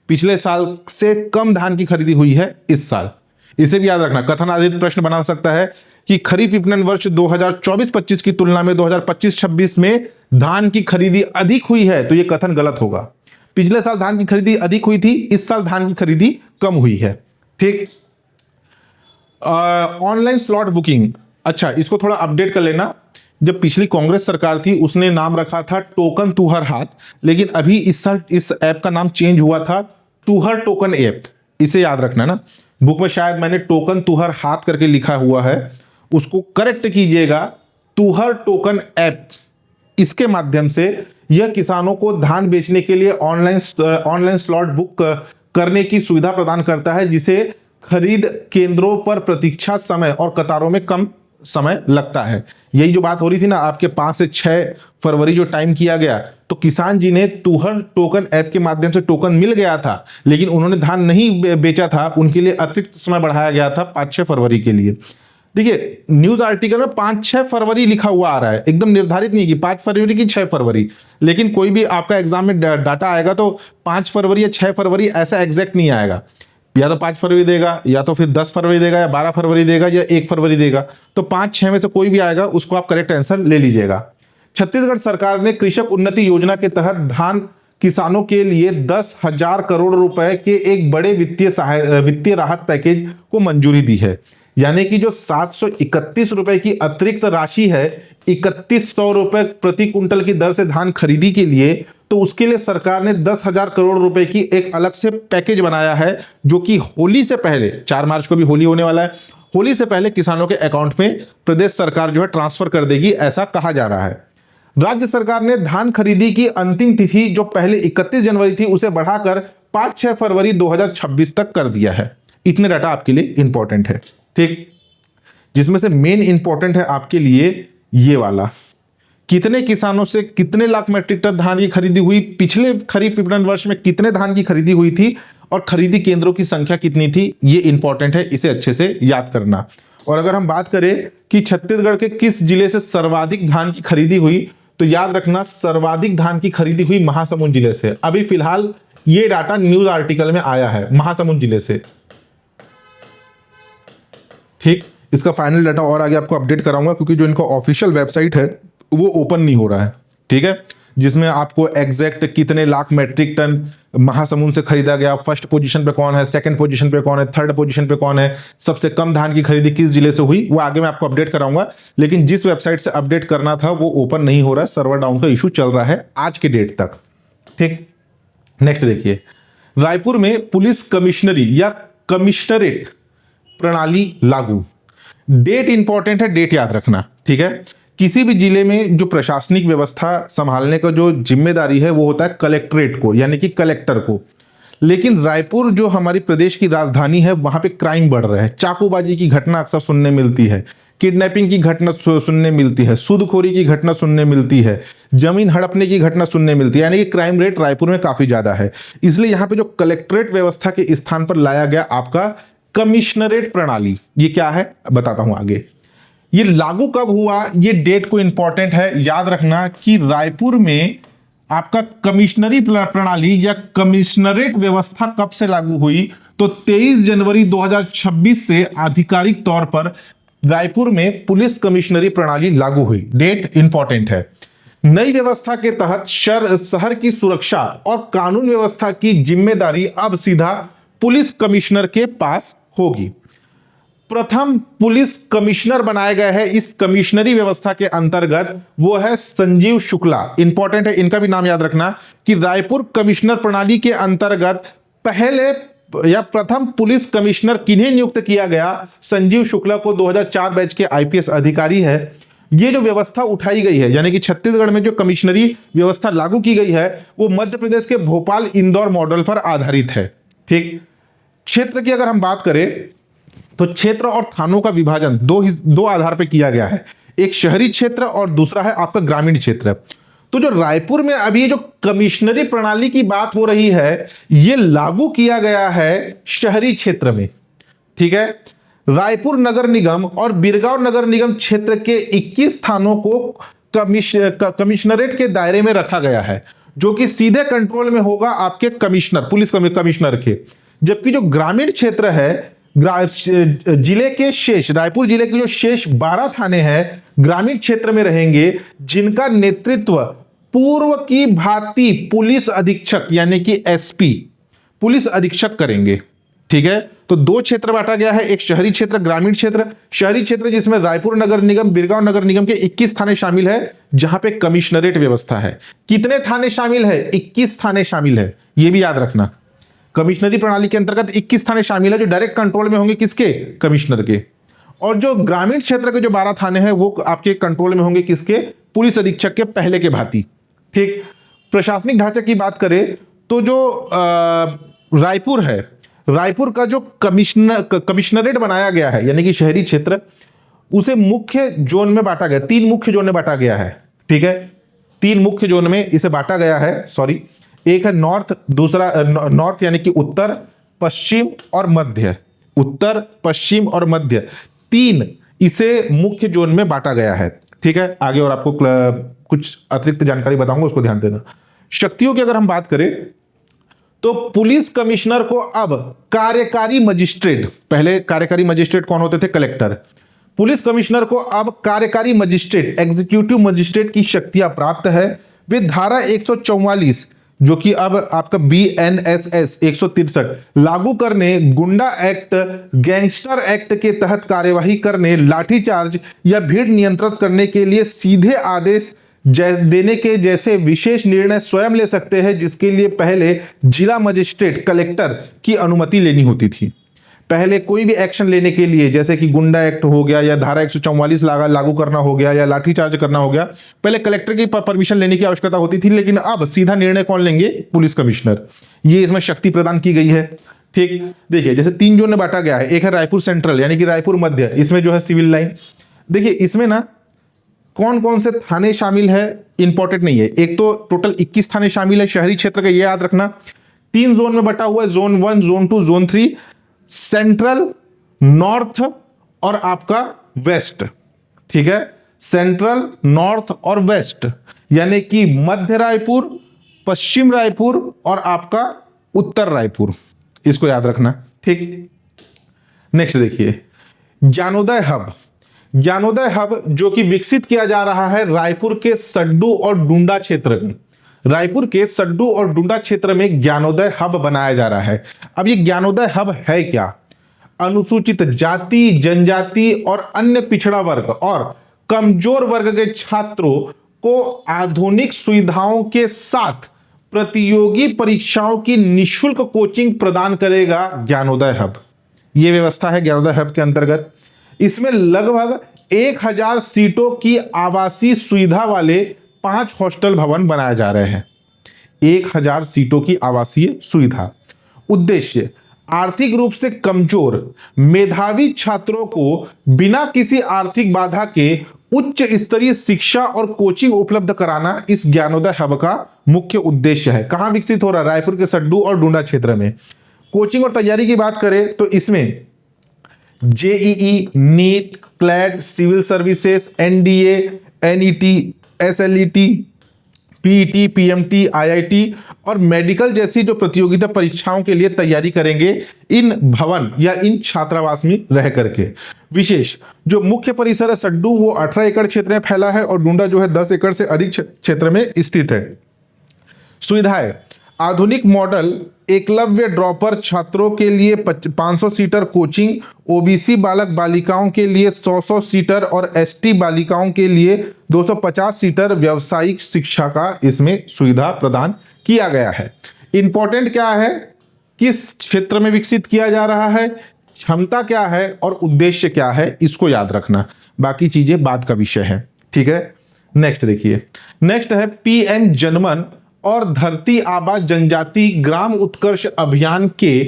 पिछले साल से कम धान की खरीदी हुई है इस साल, इसे भी याद रखना। कथन आधारित प्रश्न बना सकता है कि खरीफ विपणन वर्ष 2024-25 की तुलना में 2025-26 में धान की खरीदी अधिक हुई है, तो यह कथन गलत होगा। पिछले साल धान की खरीदी अधिक हुई थी, इस साल धान की खरीदी कम हुई है। ठीक, ऑनलाइन स्लॉट बुकिंग, अच्छा इसको थोड़ा अपडेट कर लेना। जब पिछली कांग्रेस सरकार थी उसने नाम रखा था टोकन तू हर हाथ, लेकिन अभी इस साल इस ऐप का नाम चेंज हुआ था तू हर टोकन ऐप, इसे याद रखना ना। बुक में शायद मैंने टोकन तू हर हाथ करके लिखा हुआ है, उसको करेक्ट कीजिएगा, तू हर टोकन ऐप। इसके माध्यम से यह किसानों को धान बेचने के लिए ऑनलाइन स्लॉट बुक करने की सुविधा प्रदान करता है, जिसे खरीद केंद्रों पर प्रतीक्षा समय और कतारों में कम समय लगता है। यही जो बात हो रही थी ना, आपके 5 से 6 फरवरी जो टाइम किया गया, तो किसान जी ने तुहर टोकन ऐप के माध्यम से टोकन मिल गया था, लेकिन उन्होंने धान नहीं बेचा था, उनके लिए अतिरिक्त समय बढ़ाया गया था 5-6 फरवरी के लिए। देखिए न्यूज आर्टिकल में 5-6 फरवरी लिखा हुआ आ रहा है, एकदम निर्धारित नहीं कि 5 फरवरी की 6 फरवरी, लेकिन कोई भी आपका एग्जाम में डाटा आएगा तो 5 फरवरी या 6 फरवरी ऐसा एग्जैक्ट नहीं आएगा, या तो 5 फरवरी देगा, या तो फिर 10 फरवरी देगा, या 12 फरवरी देगा, या 1 फरवरी देगा। तो 5-6 में से कोई भी आएगा, उसको आप करेक्ट आंसर ले लीजिएगा। छत्तीसगढ़ सरकार ने कृषक उन्नति योजना के तहत धान किसानों के लिए 10,000 करोड़ रुपए के एक बड़े वित्तीय राहत पैकेज को मंजूरी दी है, यानी कि जो 731 रुपए की अतिरिक्त राशि है, 3100 रुपए प्रति कुंटल की दर से धान खरीदी के लिए, तो उसके लिए सरकार ने 10,000 करोड़ रुपए की एक अलग से पैकेज बनाया है, जो कि होली से पहले, 4 मार्च को भी होली होने वाला है, होली से पहले किसानों के अकाउंट में प्रदेश सरकार जो है ट्रांसफर कर देगी, ऐसा कहा जा रहा है। राज्य सरकार ने धान खरीदी की अंतिम तिथि जो पहले 31 जनवरी थी, उसे बढ़ाकर 5-6 फरवरी 2026 तक कर दिया है। इतने डाटा आपके लिए इंपॉर्टेंट है। ठीक, जिसमें से मेन इंपॉर्टेंट है आपके लिए ये वाला, कितने किसानों से कितने लाख मीट्रिक टन धान की खरीदी हुई, पिछले खरीफ विपणन वर्ष में कितने धान की खरीदी हुई थी, और खरीदी केंद्रों की संख्या कितनी थी, ये इंपॉर्टेंट है, इसे अच्छे से याद करना। और अगर हम बात करें कि छत्तीसगढ़ के किस जिले से सर्वाधिक धान की खरीदी हुई, तो याद रखना सर्वाधिक धान की खरीदी हुई महासमुंद जिले से। अभी फिलहाल ये डाटा न्यूज आर्टिकल में आया है, महासमुंद जिले से। ठीक, इसका फाइनल डाटा और आगे आपको अपडेट कराऊंगा, क्योंकि जो इनका ऑफिशियल वेबसाइट है वो ओपन नहीं हो रहा है। ठीक है, जिसमें आपको एग्जैक्ट कितने लाख मैट्रिक टन महासमुंद से खरीदा गया, फर्स्ट पोजीशन पे कौन है, सेकंड पोजीशन पे कौन है, थर्ड पोजीशन पे कौन है, सबसे कम धान की खरीदी किस जिले से हुई, वो आगे मैं आपको अपडेट कराऊंगा। लेकिन जिस वेबसाइट से अपडेट करना था वो ओपन नहीं हो रहा है, सर्वर डाउन का इशू चल रहा है आज के डेट तक। ठीक, नेक्स्ट देखिए, रायपुर में पुलिस कमिश्नरी या कमिश्नरेट प्रणाली लागू। डेट इंपॉर्टेंट है, डेट याद रखना। ठीक है, किसी भी जिले में जो प्रशासनिक व्यवस्था संभालने का जो जिम्मेदारी है वो होता है कलेक्ट्रेट को, यानी कि कलेक्टर को। लेकिन रायपुर जो हमारी प्रदेश की राजधानी है, वहां पे क्राइम बढ़ रहा है, चाकूबाजी की घटना अक्सर सुनने मिलती है, किडनैपिंग की घटना सुनने मिलती है, सूदखोरी की घटना सुनने मिलती है, जमीन हड़पने की घटना सुनने मिलती है, यानी कि क्राइम रेट रायपुर में काफी ज्यादा है। इसलिए यहाँ पे जो कलेक्ट्रेट व्यवस्था के स्थान पर लाया गया आपका कमिश्नरेट प्रणाली। ये क्या है बताता हूं आगे। ये लागू कब हुआ, ये डेट को इंपॉर्टेंट है, याद रखना कि रायपुर में आपका कमिश्नरी प्रणाली या कमिश्नरेट व्यवस्था कब से लागू हुई, तो 23 जनवरी 2026 से आधिकारिक तौर पर रायपुर में पुलिस कमिश्नरी प्रणाली लागू हुई। डेट इंपॉर्टेंट है। नई व्यवस्था के तहत शहर की सुरक्षा और कानून व्यवस्था की जिम्मेदारी अब सीधा पुलिस कमिश्नर के पास होगी। प्रथम पुलिस कमिश्नर बनाया गया है इस कमिश्नरी व्यवस्था के अंतर्गत, वो है संजीव शुक्ला। इंपॉर्टेंट है, इनका भी नाम याद रखना कि रायपुर कमिश्नर प्रणाली के अंतर्गत पहले या प्रथम पुलिस कमिश्नर किन्हें नियुक्त किया गया, संजीव शुक्ला को। 2004 बैच के आईपीएस अधिकारी है। ये जो व्यवस्था उठाई गई है, यानी कि छत्तीसगढ़ में जो कमिश्नरी व्यवस्था लागू की गई है, वो मध्य प्रदेश के भोपाल इंदौर मॉडल पर आधारित है। ठीक, क्षेत्र की अगर हम बात करें तो क्षेत्र और थानों का विभाजन दो आधार पर किया गया है, एक शहरी क्षेत्र और दूसरा है आपका ग्रामीण क्षेत्र। तो जो रायपुर में अभी जो कमिश्नरी प्रणाली की बात हो रही है, ये लागू किया गया है शहरी क्षेत्र में। ठीक है, रायपुर नगर निगम और बिरगांव नगर निगम क्षेत्र के 21 थानों को कमिश्नरेट के दायरे में रखा गया है, जो कि सीधे कंट्रोल में होगा आपके कमिश्नर, पुलिस कमिश्नर के। जबकि जो ग्रामीण क्षेत्र है, जिले के शेष, रायपुर जिले के जो शेष 12 थाने हैं ग्रामीण क्षेत्र में रहेंगे, जिनका नेतृत्व पूर्व की भांति पुलिस अधीक्षक यानी कि एसपी पुलिस अधीक्षक करेंगे। ठीक है, तो दो क्षेत्र बांटा गया है, एक शहरी क्षेत्र, ग्रामीण क्षेत्र। शहरी क्षेत्र जिसमें रायपुर नगर निगम, बिरगांव नगर निगम के 21 थाने शामिल है, जहां पे कमिश्नरेट व्यवस्था है। कितने थाने शामिल है? 21 थाने शामिल है, यह भी याद रखना। कमिश्नरी प्रणाली के अंतर्गत 21 थाने शामिल है, जो डायरेक्ट कंट्रोल में होंगे किसके? कमिश्नर के। और जो ग्रामीण क्षेत्र के जो 12 थाने हैं वो आपके कंट्रोल में होंगे किसके? पुलिस अधीक्षक के, पहले के भांति। ठीक, प्रशासनिक ढांचे की बात करें तो जो रायपुर है, रायपुर का जो कमिश्नरेट बनाया गया है यानी कि शहरी क्षेत्र, उसे मुख्य जोन में बांटा गया, 3 मुख्य जोन में बांटा गया है। ठीक है, 3 मुख्य जोन में इसे बांटा गया है। सॉरी, एक है नॉर्थ, दूसरा नॉर्थ यानी कि उत्तर, पश्चिम और मध्य। उत्तर, पश्चिम और मध्य, 3 इसे मुख्य जोन में बांटा गया है। ठीक है, आगे और आपको कुछ अतिरिक्त जानकारी बताऊंगा, उसको ध्यान देना। शक्तियों की अगर हम बात करें तो पुलिस कमिश्नर को अब कार्यकारी मजिस्ट्रेट, पहले कार्यकारी मजिस्ट्रेट कौन होते थे? कलेक्टर। पुलिस कमिश्नर को अब कार्यकारी मजिस्ट्रेट, एग्जीक्यूटिव मजिस्ट्रेट की शक्तियां प्राप्त है। वे धारा 144 जो कि अब आपका BNSS 163 लागू करने, गुंडा एक्ट, गैंगस्टर एक्ट के तहत कार्यवाही करने, लाठीचार्ज या भीड़ नियंत्रित करने के लिए सीधे आदेश देने के जैसे विशेष निर्णय स्वयं ले सकते हैं, जिसके लिए पहले जिला मजिस्ट्रेट, कलेक्टर की अनुमति लेनी होती थी। पहले कोई भी एक्शन लेने के लिए, जैसे कि गुंडा एक्ट हो गया या धारा 144 लागू करना हो गया या लाठीचार्ज करना हो गया, पहले कलेक्टर की परमिशन लेने की आवश्यकता होती थी, लेकिन अब सीधा निर्णय कौन लेंगे? Police commissioner. ये इसमें शक्ति प्रदान की गई है। ठीक, देखिए जैसे 3 जोन में बांटा गया है, एक है रायपुर सेंट्रल यानी कि रायपुर मध्य, इसमें जो है सिविल लाइन। देखिए इसमें ना कौन कौन से थाने शामिल है इंपॉर्टेंट नहीं है। एक तो टोटल 21 थाने शामिल है शहरी क्षेत्र का, ये याद रखना। 3 जोन में बटा हुआ है, zone 1, zone 2, zone 3, central, north और आपका वेस्ट। ठीक है, सेंट्रल, नॉर्थ और वेस्ट, यानी कि मध्य रायपुर, पश्चिम रायपुर और आपका उत्तर रायपुर, इसको याद रखना। ठीक, नेक्स्ट देखिए ज्ञानोदय हब। ज्ञानोदय हब जो कि विकसित किया जा रहा है रायपुर के सड्डू और डुंडा क्षेत्र में। रायपुर के सड्डू और डुंडा क्षेत्र में ज्ञानोदय हब बनाया जा रहा है। अब ये ज्ञानोदय हब है क्या? अनुसूचित जाति, जनजाति और अन्य पिछड़ा वर्ग और कमजोर वर्ग के छात्रों को आधुनिक सुविधाओं के साथ प्रतियोगी परीक्षाओं की निःशुल्क कोचिंग प्रदान करेगा ज्ञानोदय हब। यह व्यवस्था है ज्ञानोदय हब के अंतर्गत। इसमें लगभग 1000 सीटों की आवासीय सुविधा वाले 5 हॉस्टल भवन बनाए जा रहे हैं। 1000 सीटों की आवासीय सुविधा। उद्देश्य आर्थिक रूप से कमजोर मेधावी छात्रों को बिना किसी आर्थिक बाधा के उच्च स्तरीय शिक्षा और कोचिंग उपलब्ध कराना इस ज्ञानोदय हब का मुख्य उद्देश्य है। कहां विकसित हो रहा है? रायपुर के सड्डू और डूंडा क्षेत्र में। कोचिंग और तैयारी की बात करें तो इसमें JEE, NEET, CLAT, civil services, NDA, NET, SLET, PET, PMT, IIT और मेडिकल जैसी जो प्रतियोगिता परीक्षाओं के लिए तैयारी करेंगे इन भवन या इन छात्रावास में रह करके। विशेष जो मुख्य परिसर है सड्डू वो 18 एकड़ क्षेत्र में फैला है और डूंडा जो है 10 एकड़ से अधिक क्षेत्र में स्थित है। सुविधाएं, आधुनिक मॉडल एकलव्य ड्रॉपर छात्रों के लिए 500 सीटर कोचिंग, ओबीसी बालक बालिकाओं के लिए 100 सीटर और एसटी बालिकाओं के लिए 250 सीटर व्यावसायिक शिक्षा का इसमें सुविधा प्रदान किया गया है। इंपॉर्टेंट क्या है, किस क्षेत्र में विकसित किया जा रहा है, क्षमता क्या है और उद्देश्य क्या है, इसको याद रखना। बाकी चीजें बाद का विषय है। ठीक है, नेक्स्ट देखिए। नेक्स्ट है पीएम जनमन और धरती आबा जनजाति ग्राम उत्कर्ष अभियान के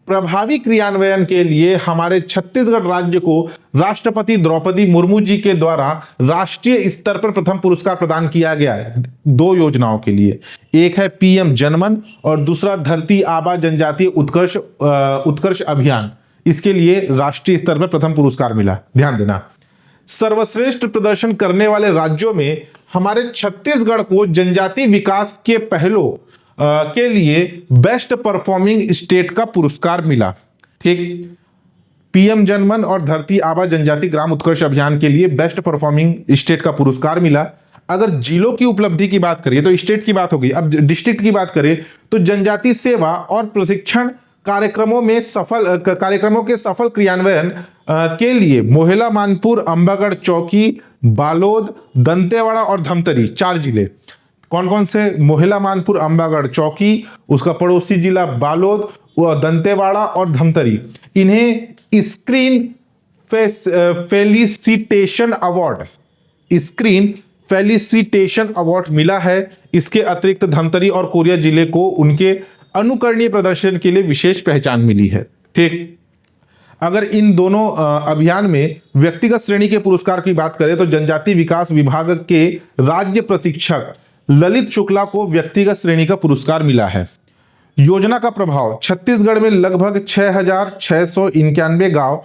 प्रभावी क्रियान्वयन के लिए हमारे छत्तीसगढ़ राज्य को राष्ट्रपति द्रौपदी मुर्मू जी के द्वारा राष्ट्रीय स्तर पर प्रथम पुरस्कार प्रदान किया गया है 2 योजनाओं के लिए। एक है पीएम जनमन और दूसरा धरती आबा जनजाति उत्कर्ष अभियान। इसके लिए राष्ट्रीय स्तर पर प्रथम पुरस्कार मिला। ध्यान देना, सर्वश्रेष्ठ प्रदर्शन करने वाले राज्यों में हमारे छत्तीसगढ़ को जनजाति विकास के पहलों के लिए बेस्ट परफॉर्मिंग स्टेट का पुरस्कार मिला। ठीक, पीएम जनमन और धरती आबा जनजाति ग्राम उत्कर्ष अभियान के लिए बेस्ट परफॉर्मिंग स्टेट का पुरस्कार मिला। अगर जिलों की उपलब्धि की बात करिए तो स्टेट की बात होगी। अब डिस्ट्रिक्ट की बात करें तो जनजाति सेवा और प्रशिक्षण कार्यक्रमों के सफल क्रियान्वयन के लिए मोहला, मानपुर, अंबागढ़ चौकी, बालोद, दंतेवाड़ा और धमतरी 4 जिले। कौन कौन से? मोहला, मानपुर, अंबागढ़ चौकी, उसका पड़ोसी जिला बालोद, दंतेवाड़ा और धमतरी। इन्हें स्क्रीन फेलिसिटेशन अवार्ड मिला है। इसके अतिरिक्त धमतरी और कोरिया जिले को उनके अनुकरणीय प्रदर्शन के लिए विशेष पहचान मिली है। ठीक, अगर इन दोनों अभियान में व्यक्तिगत श्रेणी के पुरस्कार की बात करें तो जनजाति विकास विभाग के राज्य प्रशिक्षक ललित शुक्ला को व्यक्तिगत श्रेणी का पुरस्कार मिला है। योजना का प्रभाव, छत्तीसगढ़ में लगभग 6,691 गांव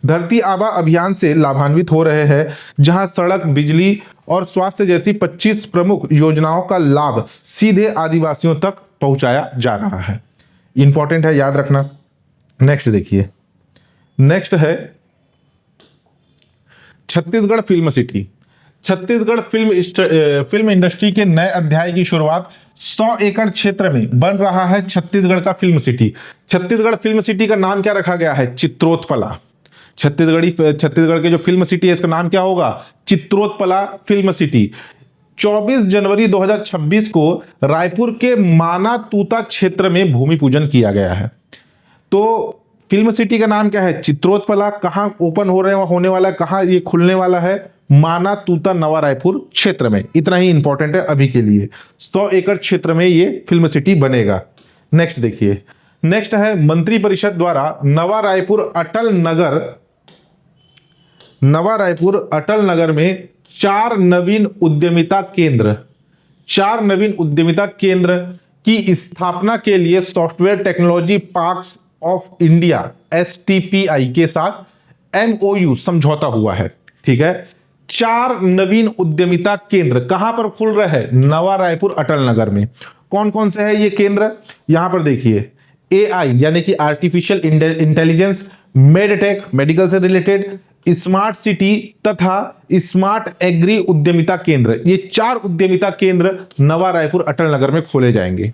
धरती आबा अभियान से लाभान्वित हो रहे हैं, जहां सड़क, बिजली और स्वास्थ्य जैसी 25 प्रमुख योजनाओं का लाभ सीधे आदिवासियों तक पहुंचाया जा रहा है। इंपॉर्टेंट है, याद रखना। नेक्स्ट देखिए। नेक्स्ट है Chhattisgarh film city. Chhattisgarh film industry के नए अध्याय की शुरुआत 100 एकड़ क्षेत्र में बन रहा है छत्तीसगढ़ का film city. Chhattisgarh film city का नाम क्या रखा गया है? चित्रोत्पला। छत्तीसगढ़ के जो फिल्म सिटी है इसका नाम क्या होगा? Chitrotpala film city. 24 जनवरी 2026 को रायपुर के माना तूता क्षेत्र में भूमि पूजन किया गया है। तो फिल्म सिटी का नाम क्या है? चित्रोत्पला। कहां ओपन होने वाला है, कहां ये खुलने वाला है? माना तूता नवा रायपुर क्षेत्र में। इतना ही इंपॉर्टेंट है अभी के लिए। 100 एकड़ क्षेत्र में ये फिल्म सिटी बनेगा। नेक्स्ट देखिए। नेक्स्ट है मंत्री परिषद द्वारा नवा रायपुर अटल नगर में 4 नवीन उद्यमिता केंद्र की स्थापना के लिए software technology parks of India STPI के साथ MOU समझौता हुआ है। ठीक है, 4 नवीन उद्यमिता केंद्र कहां पर खुल रहे हैं? नवा रायपुर अटल नगर में। कौन कौन से है ये केंद्र? यहां पर देखिए, AI यानी कि आर्टिफिशियल इंटेलिजेंस, मेडटेक मेडिकल से रिलेटेड, स्मार्ट सिटी तथा स्मार्ट एग्री उद्यमिता केंद्र। ये 4 उद्यमिता केंद्र नवा रायपुर अटल नगर में खोले जाएंगे,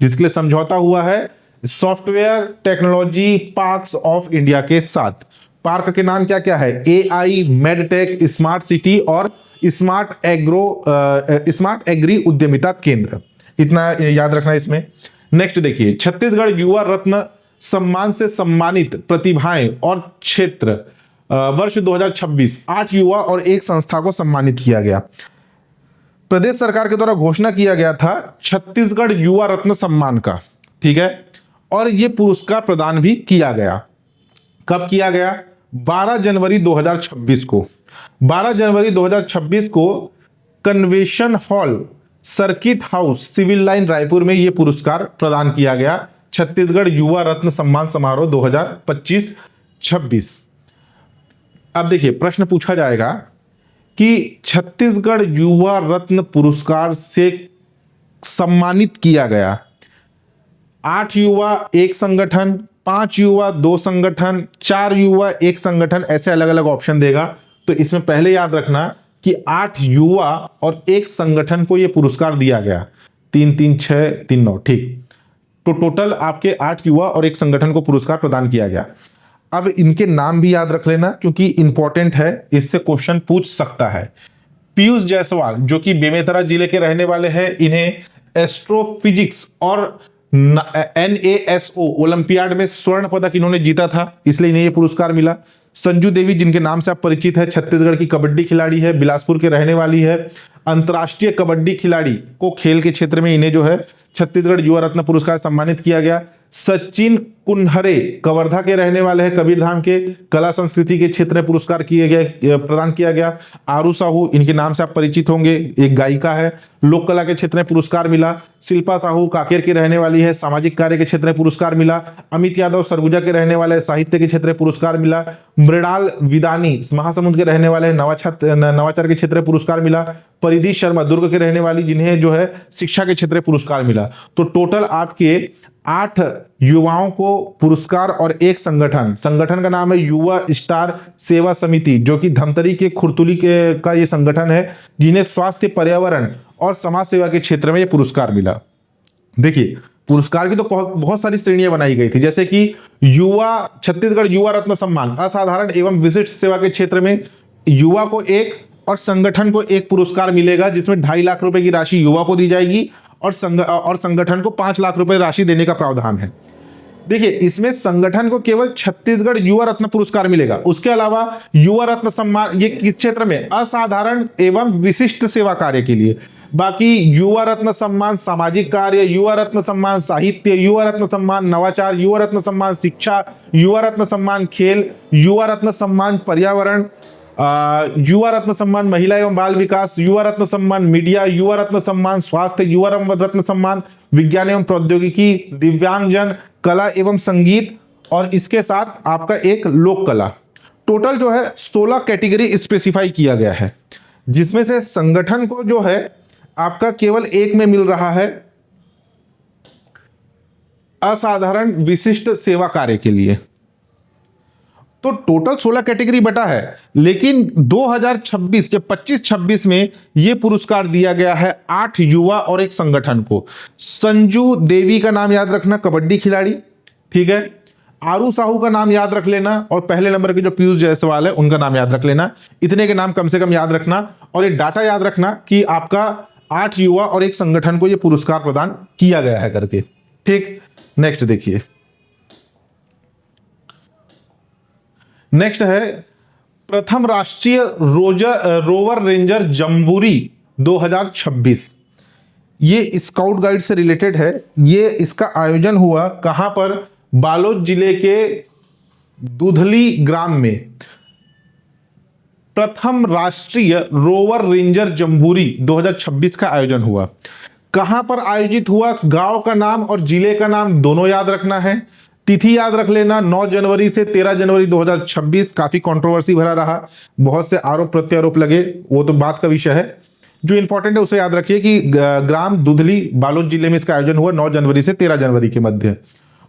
जिसके लिए समझौता हुआ है software technology parks of India के साथ। पार्क के नाम क्या क्या है? AI, मेडटेक, स्मार्ट सिटी और स्मार्ट एग्री उद्यमिता केंद्र। इतना याद रखना इसमें। नेक्स्ट देखिए, छत्तीसगढ़ युवा रत्न सम्मान से सम्मानित प्रतिभाएं और क्षेत्र वर्ष 2026 8 युवा और 1 संस्था को सम्मानित किया गया। प्रदेश सरकार के द्वारा घोषणा किया गया था छत्तीसगढ़ युवा रत्न सम्मान का। ठीक है, और ये पुरस्कार प्रदान भी किया गया। कब किया गया? 12 जनवरी 2026 को। 12 जनवरी 2026 को convention hall, circuit house, civil line, Raipur में यह पुरस्कार प्रदान किया गया। छत्तीसगढ़ युवा रत्न सम्मान समारोह 2025-26। अब देखिए, प्रश्न पूछा जाएगा कि छत्तीसगढ़ युवा रत्न पुरस्कार से सम्मानित किया गया 8 युवा एक संगठन, 5 युवा 2 संगठन, 4 युवा एक संगठन, ऐसे अलग अलग ऑप्शन देगा। तो इसमें पहले याद रखना कि 8 युवा और एक संगठन को यह पुरस्कार दिया गया। 3 3 6 3 9, ठीक। तो टोटल आपके 8 युवा और एक संगठन को पुरस्कार प्रदान किया गया। अब इनके नाम भी याद रख लेना क्योंकि इंपॉर्टेंट है, इससे क्वेश्चन पूछ सकता है। पीयूष जायसवाल जो कि बेमेतरा जिले के रहने वाले हैं, इन्हें एस्ट्रोफिजिक्स और NASO ओलंपियाड में स्वर्ण पदक इन्होंने जीता था, इसलिए इन्हें यह पुरस्कार मिला। संजू देवी जिनके नाम से आप परिचित है, छत्तीसगढ़ की कबड्डी खिलाड़ी है, बिलासपुर के रहने वाली है, अंतर्राष्ट्रीय कबड्डी खिलाड़ी को खेल के क्षेत्र में इन्हें जो है छत्तीसगढ़ युवा रत्न पुरस्कार सम्मानित किया गया। सचिन कुन्हरे कवर्धा के रहने वाले हैं, कबीरधाम के, कला संस्कृति के क्षेत्र में पुरस्कार किए गए, प्रदान किया गया। आरू साहू इनके नाम से आप परिचित होंगे, एक गायिका है, लोक कला के क्षेत्र में पुरस्कार मिला। शिल्पा साहू कांकेर की रहने वाली है, सामाजिक कार्य के क्षेत्र में पुरस्कार मिला। अमित यादव सरगुजा के रहने वाले, साहित्य के क्षेत्र में पुरस्कार मिला। मृणाल विदानी महासमुंद के रहने वाले, नवाचार के क्षेत्र में पुरस्कार मिला। परिधि शर्मा दुर्ग के रहने वाली, जिन्हें जो है शिक्षा के क्षेत्र में पुरस्कार मिला। तो टोटल आपके 8 युवाओं को पुरस्कार और एक संगठन का नाम है युवा स्टार सेवा समिति, जो कि धमतरी के खुरतुली का ये संगठन है, जिन्हें स्वास्थ्य, पर्यावरण और समाज सेवा के क्षेत्र में ये पुरस्कार मिला। देखिए, पुरस्कार की तो बहुत सारी श्रेणियां बनाई गई थी, जैसे कि छत्तीसगढ़ युवा रत्न सम्मान असाधारण एवं विशिष्ट सेवा के क्षेत्र में युवा को एक और संगठन को एक पुरस्कार मिलेगा, जिसमें 2.5 लाख रुपए की राशि युवा को दी जाएगी और संगठन को 5 लाख रुपए राशि देने का प्रावधान है। देखिए, इसमें संगठन को केवल छत्तीसगढ़ युवा रत्न पुरस्कार मिलेगा, उसके अलावा युवा रत्न सम्मान ये किस क्षेत्र में? असाधारण एवं विशिष्ट सेवा कार्य के लिए। बाकी युवा रत्न सम्मान सामाजिक कार्य, युवा रत्न सम्मान साहित्य, युवा रत्न सम्मान नवाचार, युवा रत्न सम्मान शिक्षा, युवा रत्न सम्मान खेल, युवा रत्न सम्मान पर्यावरण, युवा रत्न सम्मान महिला एवं बाल विकास, युवा रत्न सम्मान मीडिया, युवा रत्न सम्मान स्वास्थ्य, युवा रत्न सम्मान विज्ञान एवं प्रौद्योगिकी, दिव्यांगजन, कला एवं संगीत, और इसके साथ आपका एक लोक कला। टोटल जो है 16 कैटेगरी स्पेसिफाई किया गया है, जिसमें से संगठन को जो है आपका केवल एक में मिल रहा है, असाधारण विशिष्ट सेवा कार्य के लिए। तो टोटल 16 कैटेगरी बटा है, लेकिन 2026 जब 25-26 में यह पुरस्कार दिया गया है 8 युवा और एक संगठन को। संजू देवी का नाम याद रखना, कबड्डी खिलाड़ी, ठीक है। आरू साहू का नाम याद रख लेना, और पहले नंबर के जो पीयूष जायसवाल है उनका नाम याद रख लेना। इतने के नाम कम से कम याद रखना, और ये डाटा याद रखना कि आपका 8 युवा और एक संगठन को यह पुरस्कार प्रदान किया गया है करके, ठीक। नेक्स्ट देखिए, नेक्स्ट है प्रथम राष्ट्रीय रोवर रेंजर जम्बूरी 2026। ये स्काउट गाइड से रिलेटेड है। ये इसका आयोजन हुआ कहां पर? बालोद जिले के दुधली ग्राम में। प्रथम राष्ट्रीय रोवर रेंजर जम्बूरी 2026 का आयोजन हुआ। कहां पर आयोजित हुआ? गांव का नाम और जिले का नाम दोनों याद रखना है। तिथि याद रख लेना, 9 जनवरी से 13 जनवरी 2026। काफी कंट्रोवर्सी भरा रहा, बहुत से आरोप प्रत्यारोप लगे, वो तो बात का विषय है। जो इंपॉर्टेंट है उसे याद रखिए कि ग्राम दुधली बालोद जिले में इसका आयोजन हुआ 9 जनवरी से 13 जनवरी के मध्य।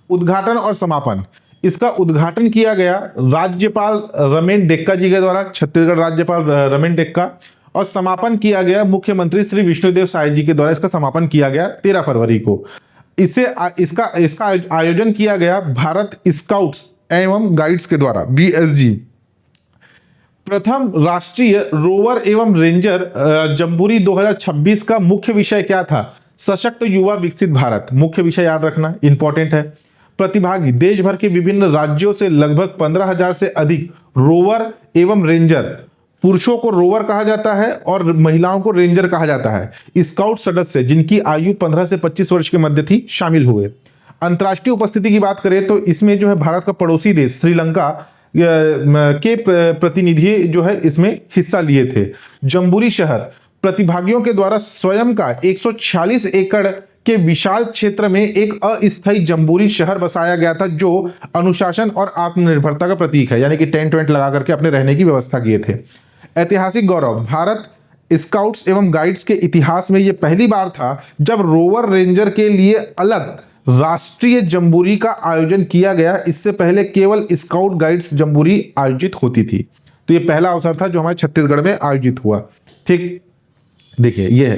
उद्घाटन और समापन, इसका उद्घाटन किया गया राज्यपाल रमेन डेक्का जी के द्वारा, छत्तीसगढ़ राज्यपाल रमेन डेक्का, और समापन किया गया मुख्यमंत्री श्री विष्णुदेव साय जी के द्वारा। इसका समापन किया गया 13 फरवरी को। इसका आयोजन किया गया भारत स्काउट्स एवं गाइड्स के द्वारा, BSG। प्रथम राष्ट्रीय रोवर एवं रेंजर जम्बूरी 2026 का मुख्य विषय क्या था? सशक्त युवा विकसित भारत। मुख्य विषय याद रखना, इंपॉर्टेंट है। प्रतिभागी देश भर के विभिन्न राज्यों से लगभग 15,000 से अधिक रोवर एवं रेंजर, पुरुषों को रोवर कहा जाता है और महिलाओं को रेंजर कहा जाता है, स्काउट सदस्य जिनकी आयु 15 से 25 वर्ष के मध्य थी, शामिल हुए। अंतर्राष्ट्रीय उपस्थिति की बात करें तो इसमें जो है भारत का पड़ोसी देश श्रीलंका के प्रतिनिधि जो है इसमें हिस्सा लिए थे। जम्बूरी शहर प्रतिभागियों के द्वारा स्वयं का 146 एकड़ के विशाल क्षेत्र में एक अस्थायी जम्बूरी शहर बसाया गया था, जो अनुशासन और आत्मनिर्भरता का प्रतीक है, यानी कि टेंट वेंट लगा करके अपने रहने की व्यवस्था किए थे। ऐतिहासिक गौरव, भारत स्काउट्स एवं गाइड्स के इतिहास में यह पहली बार था जब रोवर रेंजर के लिए अलग राष्ट्रीय जम्बूरी का आयोजन किया गया। इससे पहले केवल स्काउट गाइड्स जम्बूरी आयोजित होती थी। तो यह पहला अवसर था जो हमारे छत्तीसगढ़ में आयोजित हुआ। ठीक, देखिए यह है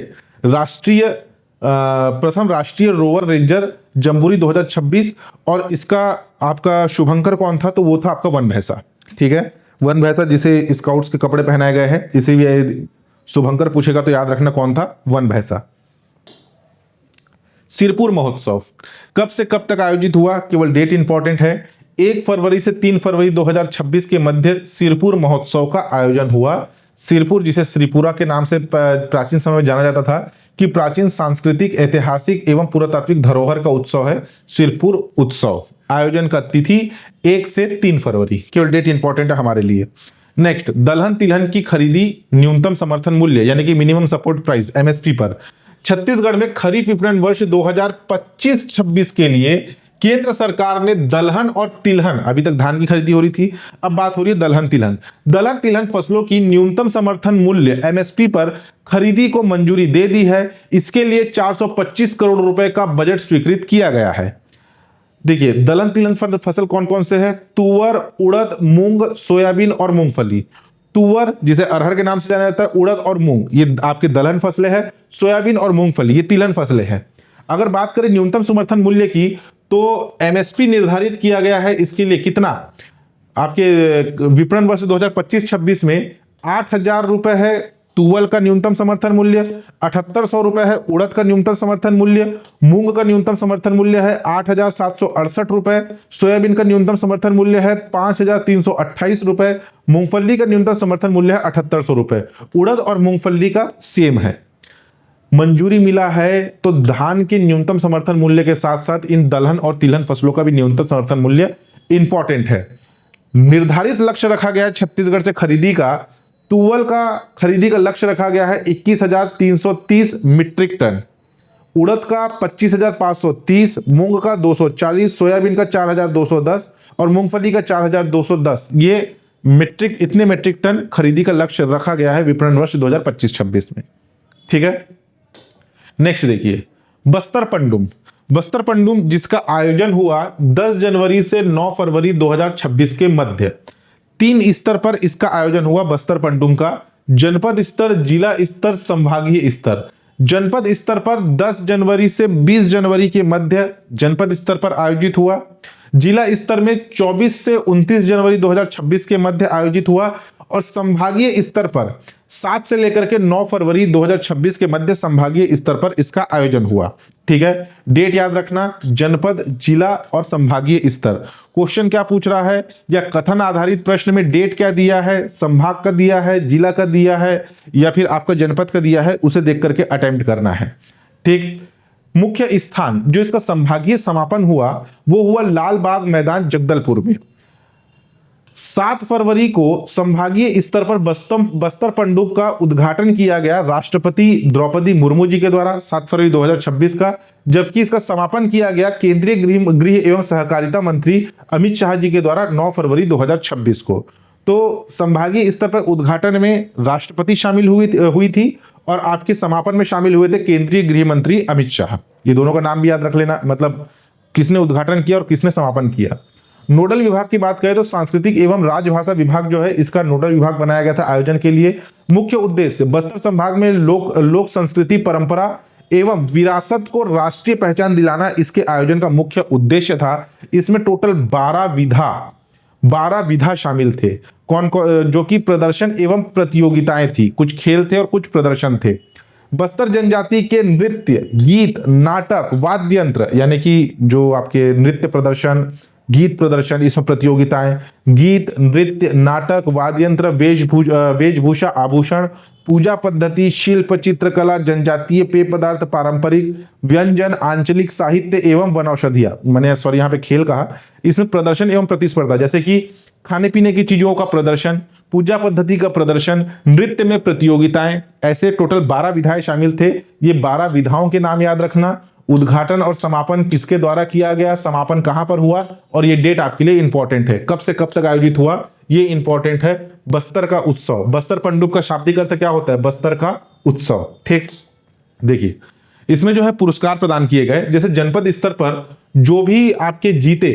प्रथम राष्ट्रीय रोवर रेंजर जम्बूरी 2026, और इसका आपका शुभंकर कौन था, तो वो था आपका वन भैंसा। ठीक है, वन भैंसा जिसे स्काउट्स के कपड़े पहनाए गए हैं, इसे भी शुभंकर पूछेगा तो याद रखना कौन था, वन भैंसा। सिरपुर महोत्सव कब से कब तक आयोजित हुआ, केवल डेट इंपॉर्टेंट है। 1 फरवरी से 3 फरवरी 2026 के मध्य सिरपुर महोत्सव का आयोजन हुआ। सिरपुर, जिसे श्रीपुरा के नाम से प्राचीन समय में जाना जाता था, कि प्राचीन सांस्कृतिक, ऐतिहासिक एवं पुरातात्विक धरोहर का उत्सव है सिरपुर उत्सव। आयोजन का तिथि 1 से 3 फरवरी, केवल डेट इंपॉर्टेंट है हमारे लिए। नेक्स्ट, दलहन तिलहन की खरीदी न्यूनतम समर्थन मूल्य यानी कि मिनिमम सपोर्ट प्राइस एमएसपी पर छत्तीसगढ़ में खरीफ विपणन वर्ष 2025-26 के लिए केंद्र सरकार ने दलहन और तिलहन, अभी तक धान की खरीदी हो रही थी, अब बात हो रही है दलहन तिलहन फसलों की न्यूनतम समर्थन मूल्य एमएसपी पर खरीदी को मंजूरी दे दी है। इसके लिए 425 करोड़ रुपए का बजट स्वीकृत किया गया है। देखिए, दलहन तिलहन फसल कौन कौन से हैं? तुअर, उड़द, मूंग, सोयाबीन और मूंगफली। तुअर, जिसे अरहर के नाम से जाना जाता है, उड़द और मूंग, ये आपके दलहन फसलें हैं। सोयाबीन और मूंगफली, ये तिलहन फसलें हैं। अगर बात करें न्यूनतम समर्थन मूल्य की, तो एमएसपी निर्धारित किया गया है इसके लिए कितना, आपके विपणन वर्ष 2025-26 में 8,000 रुपए है तुवल का न्यूनतम समर्थन मूल्य, 7,800 रुपए है उड़द का न्यूनतम समर्थन मूल्य, मूंग का न्यूनतम समर्थन मूल्य है 8,768 रुपए, सोयाबीन का न्यूनतम समर्थन मूल्य है 5,328 रुपए, मूंगफली का न्यूनतम समर्थन मूल्य है 7,800 रुपए। उड़द और मूंगफली का सेम है। मंजूरी मिला है तो धान के न्यूनतम समर्थन मूल्य के साथ साथ इन दलहन और तिलहन फसलों का भी न्यूनतम समर्थन मूल्य इंपॉर्टेंट है। निर्धारित लक्ष्य रखा गया है छत्तीसगढ़ से खरीदी का, तुवल का खरीदी का लक्ष्य रखा गया है 21,330 मीट्रिक टन, उड़द का 25,530, मूंग का 240, सोयाबीन का 4,210 और मूंगफली का 4,210। ये इतने मीट्रिक टन खरीदी का लक्ष्य रखा गया है विपणन वर्ष 2025-26 में। ठीक है, नेक्स्ट देखिए, बस्तर पंडुम जिसका आयोजन हुआ 10 जनवरी से 9 फरवरी 2026 के मध्य। 3 स्तर पर इसका आयोजन हुआ बस्तर पंडुम का, जनपद स्तर, जिला स्तर, संभागीय स्तर। जनपद स्तर पर 10 जनवरी से 20 जनवरी के मध्य जनपद स्तर पर आयोजित हुआ। जिला स्तर में 24 से 29 जनवरी 2026 के मध्य आयोजित हुआ, और संभागीय स्तर पर 7 से लेकर के 9 फरवरी 2026 के मध्य संभागीय स्तर पर इसका आयोजन हुआ। ठीक है, डेट याद रखना, जनपद, जिला और संभागीय स्तर। क्वेश्चन क्या पूछ रहा है, या कथन आधारित प्रश्न में डेट क्या दिया है, संभाग का दिया है, जिला का दिया है, या फिर आपका जनपद का दिया है, उसे देख करके अटेम्प्ट करना है। ठीक, मुख्य स्थान जो इसका संभागीय समापन हुआ वो हुआ लाल बाग मैदान जगदलपुर में। 7 फरवरी को संभागीय स्तर पर बस्तर पंडुम का उद्घाटन किया गया राष्ट्रपति द्रौपदी मुर्मू जी के द्वारा 7 फरवरी 2026 का, जबकि इसका समापन किया गया केंद्रीय गृह एवं सहकारिता मंत्री अमित शाह जी के द्वारा 9 फरवरी 2026 को। तो संभागीय स्तर पर उद्घाटन में राष्ट्रपति शामिल हुई थी और आपके समापन में शामिल हुए थे केंद्रीय गृह मंत्री अमित शाह। ये दोनों का नाम भी याद रख लेना, मतलब किसने उद्घाटन किया और किसने समापन किया। नोडल विभाग की बात करें तो सांस्कृतिक एवं राजभाषा विभाग जो है इसका नोडल विभाग बनाया गया था आयोजन के लिए। मुख्य उद्देश्य बस्तर संभाग में लोक संस्कृति, परंपरा एवं विरासत को राष्ट्रीय पहचान दिलाना इसके आयोजन का मुख्य उद्देश्य था। इसमें टोटल 12 विधा शामिल थे, जो कि प्रदर्शन एवं प्रतियोगिताएं थी, कुछ खेल थे और कुछ प्रदर्शन थे। बस्तर जनजाति के नृत्य, गीत, नाटक, वाद्य यंत्र, यानी कि जो आपके नृत्य प्रदर्शन, गीत प्रदर्शन, इसमें प्रतियोगिताएं, गीत, नृत्य, नाटक, वाद्य यंत्र, वेशभूषा, आभूषण, पूजा पद्धति, शिल्प, चित्रकला, जनजातीय पेय पदार्थ, पारंपरिक व्यंजन, आंचलिक साहित्य एवं वनौषधियां, मैंने सॉरी यहाँ पे खेल कहा, इसमें प्रदर्शन एवं प्रतिस्पर्धा, जैसे कि खाने पीने की चीजों का प्रदर्शन, पूजा पद्धति का प्रदर्शन, नृत्य में प्रतियोगिताएं, ऐसे टोटल 12 विधाएं शामिल थे। ये 12 विधाओं के नाम याद रखना। उद्घाटन और समापन किसके द्वारा किया गया, समापन कहां पर हुआ, और ये डेट आपके लिए इंपॉर्टेंट है, कब से कब तक आयोजित हुआ ये इंपॉर्टेंट है। बस्तर का उत्सव, बस्तर पंडुप का शाब्दिक अर्थ क्या होता है, बस्तर का उत्सव। ठीक, देखिए इसमें जो है पुरस्कार प्रदान किए गए, जैसे जनपद स्तर पर जो भी आपके जीते,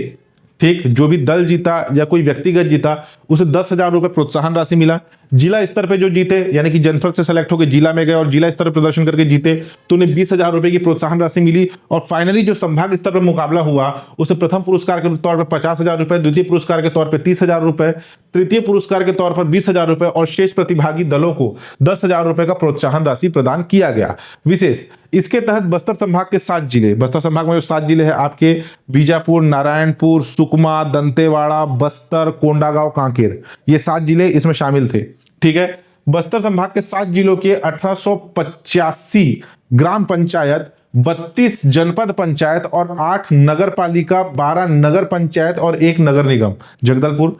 ठीक, जो भी दल जीता या कोई व्यक्तिगत जीता उसे 10,000 रुपए प्रोत्साहन राशि मिला। जिला स्तर पे जो जीते, यानी कि जनपद से सेलेक्ट होकर जिला में गए और जिला स्तर पर प्रदर्शन करके जीते, तो उन्हें 20,000 रुपए की प्रोत्साहन राशि मिली। और फाइनली जो संभाग स्तर पर मुकाबला हुआ उसे प्रथम पुरस्कार के तौर पर 50,000 रुपए, द्वितीय पुरस्कार के तौर पर 30,000 रुपए, तृतीय पुरस्कार के तौर पर 20,000 रुपए और शेष प्रतिभागी दलों को 10,000 रुपए का प्रोत्साहन राशि प्रदान किया गया। विशेष, इसके तहत बस्तर संभाग के 7 जिले, बस्तर संभाग में जो 7 जिले हैं आपके, बीजापुर, नारायणपुर, सुकमा, दंतेवाड़ा, बस्तर, कोंडागांव, कांकेर, ये 7 जिले इसमें शामिल थे। ठीक है, बस्तर संभाग के 7 जिलों के 1885 ग्राम पंचायत, 32 जनपद पंचायत और 8 नगर पालिका, 12 नगर पंचायत और 1 नगर निगम जगदलपुर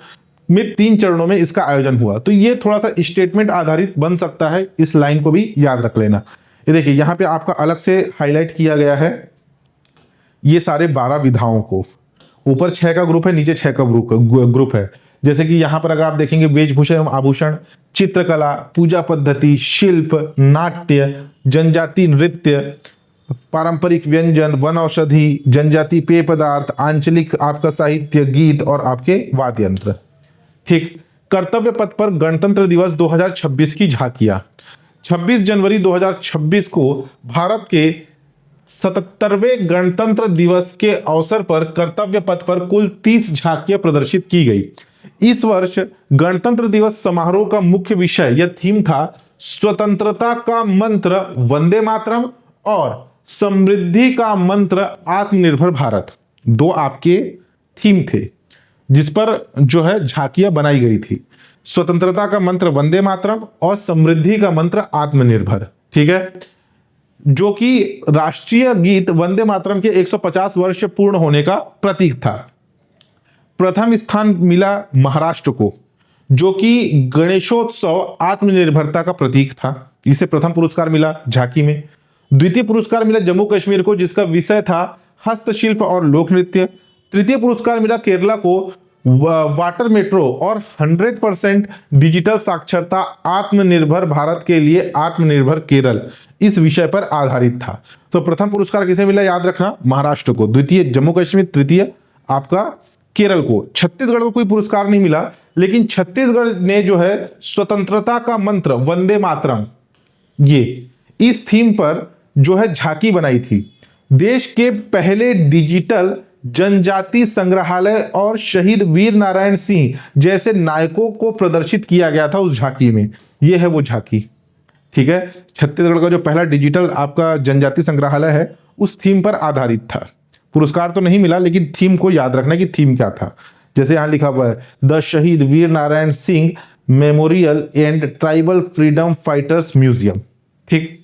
में 3 चरणों में इसका आयोजन हुआ। तो ये थोड़ा सा स्टेटमेंट आधारित बन सकता है, इस लाइन को भी याद रख लेना। ये देखिए यहां पे आपका अलग से हाईलाइट किया गया है ये सारे 12 विधाओं को, ऊपर 6 का ग्रुप है, नीचे 6 का ग्रुप है। जैसे कि यहां पर अगर आप देखेंगे वेशभूषा एवं आभूषण, चित्रकला, पूजा पद्धति, शिल्प, नाट्य, जनजाति नृत्य, पारंपरिक व्यंजन, वन औषधि, जनजाति पेय पदार्थ, आंचलिक आपका साहित्य, गीत और आपके वाद्य यंत्र। ठीक, कर्तव्य पथ पर गणतंत्र दिवस 2026 की झांकियां, 26 जनवरी 2026 को भारत के 77वें गणतंत्र दिवस के अवसर पर कर्तव्य पथ पर कुल 30 झांकियां प्रदर्शित की गई। इस वर्ष गणतंत्र दिवस समारोह का मुख्य विषय या थीम था स्वतंत्रता का मंत्र वंदे मातरम और समृद्धि का मंत्र आत्मनिर्भर भारत। 2 आपके थीम थे जिस पर जो है झांकियां बनाई गई थी, स्वतंत्रता का मंत्र वंदे मातरम और समृद्धि का मंत्र आत्मनिर्भर। ठीक है, जो कि राष्ट्रीय गीत वंदे मातरम के 150 वर्ष पूर्ण होने का प्रतीक था। प्रथम स्थान मिला महाराष्ट्र को, जो कि गणेशोत्सव आत्मनिर्भरता का प्रतीक था, इसे प्रथम पुरस्कार मिला झांकी में। द्वितीय पुरस्कार मिला जम्मू कश्मीर को, जिसका विषय था हस्तशिल्प और लोक नृत्य। तृतीय पुरस्कार मिला केरला को, वाटर मेट्रो और 100% डिजिटल साक्षरता आत्मनिर्भर भारत के लिए आत्मनिर्भर केरल, इस विषय पर आधारित था। तो प्रथम पुरस्कार किसे मिला याद रखना, महाराष्ट्र को, द्वितीय जम्मू कश्मीर, तृतीय आपका केरल को। छत्तीसगढ़ को कोई पुरस्कार नहीं मिला, लेकिन छत्तीसगढ़ ने जो है स्वतंत्रता का मंत्र वंदे मातरम, ये इस थीम पर जो है झांकी बनाई थी। देश के पहले डिजिटल जनजाति संग्रहालय और शहीद वीर नारायण सिंह जैसे नायकों को प्रदर्शित किया गया था उस झांकी में। यह है वो झांकी। ठीक है, छत्तीसगढ़ का जो पहला डिजिटल आपका जनजाति संग्रहालय है उस थीम पर आधारित था। पुरस्कार तो नहीं मिला, लेकिन थीम को याद रखना कि थीम क्या था। जैसे यहां लिखा हुआ है the Shaheed Veer Narayan Singh memorial and tribal freedom fighters museum. ठीक,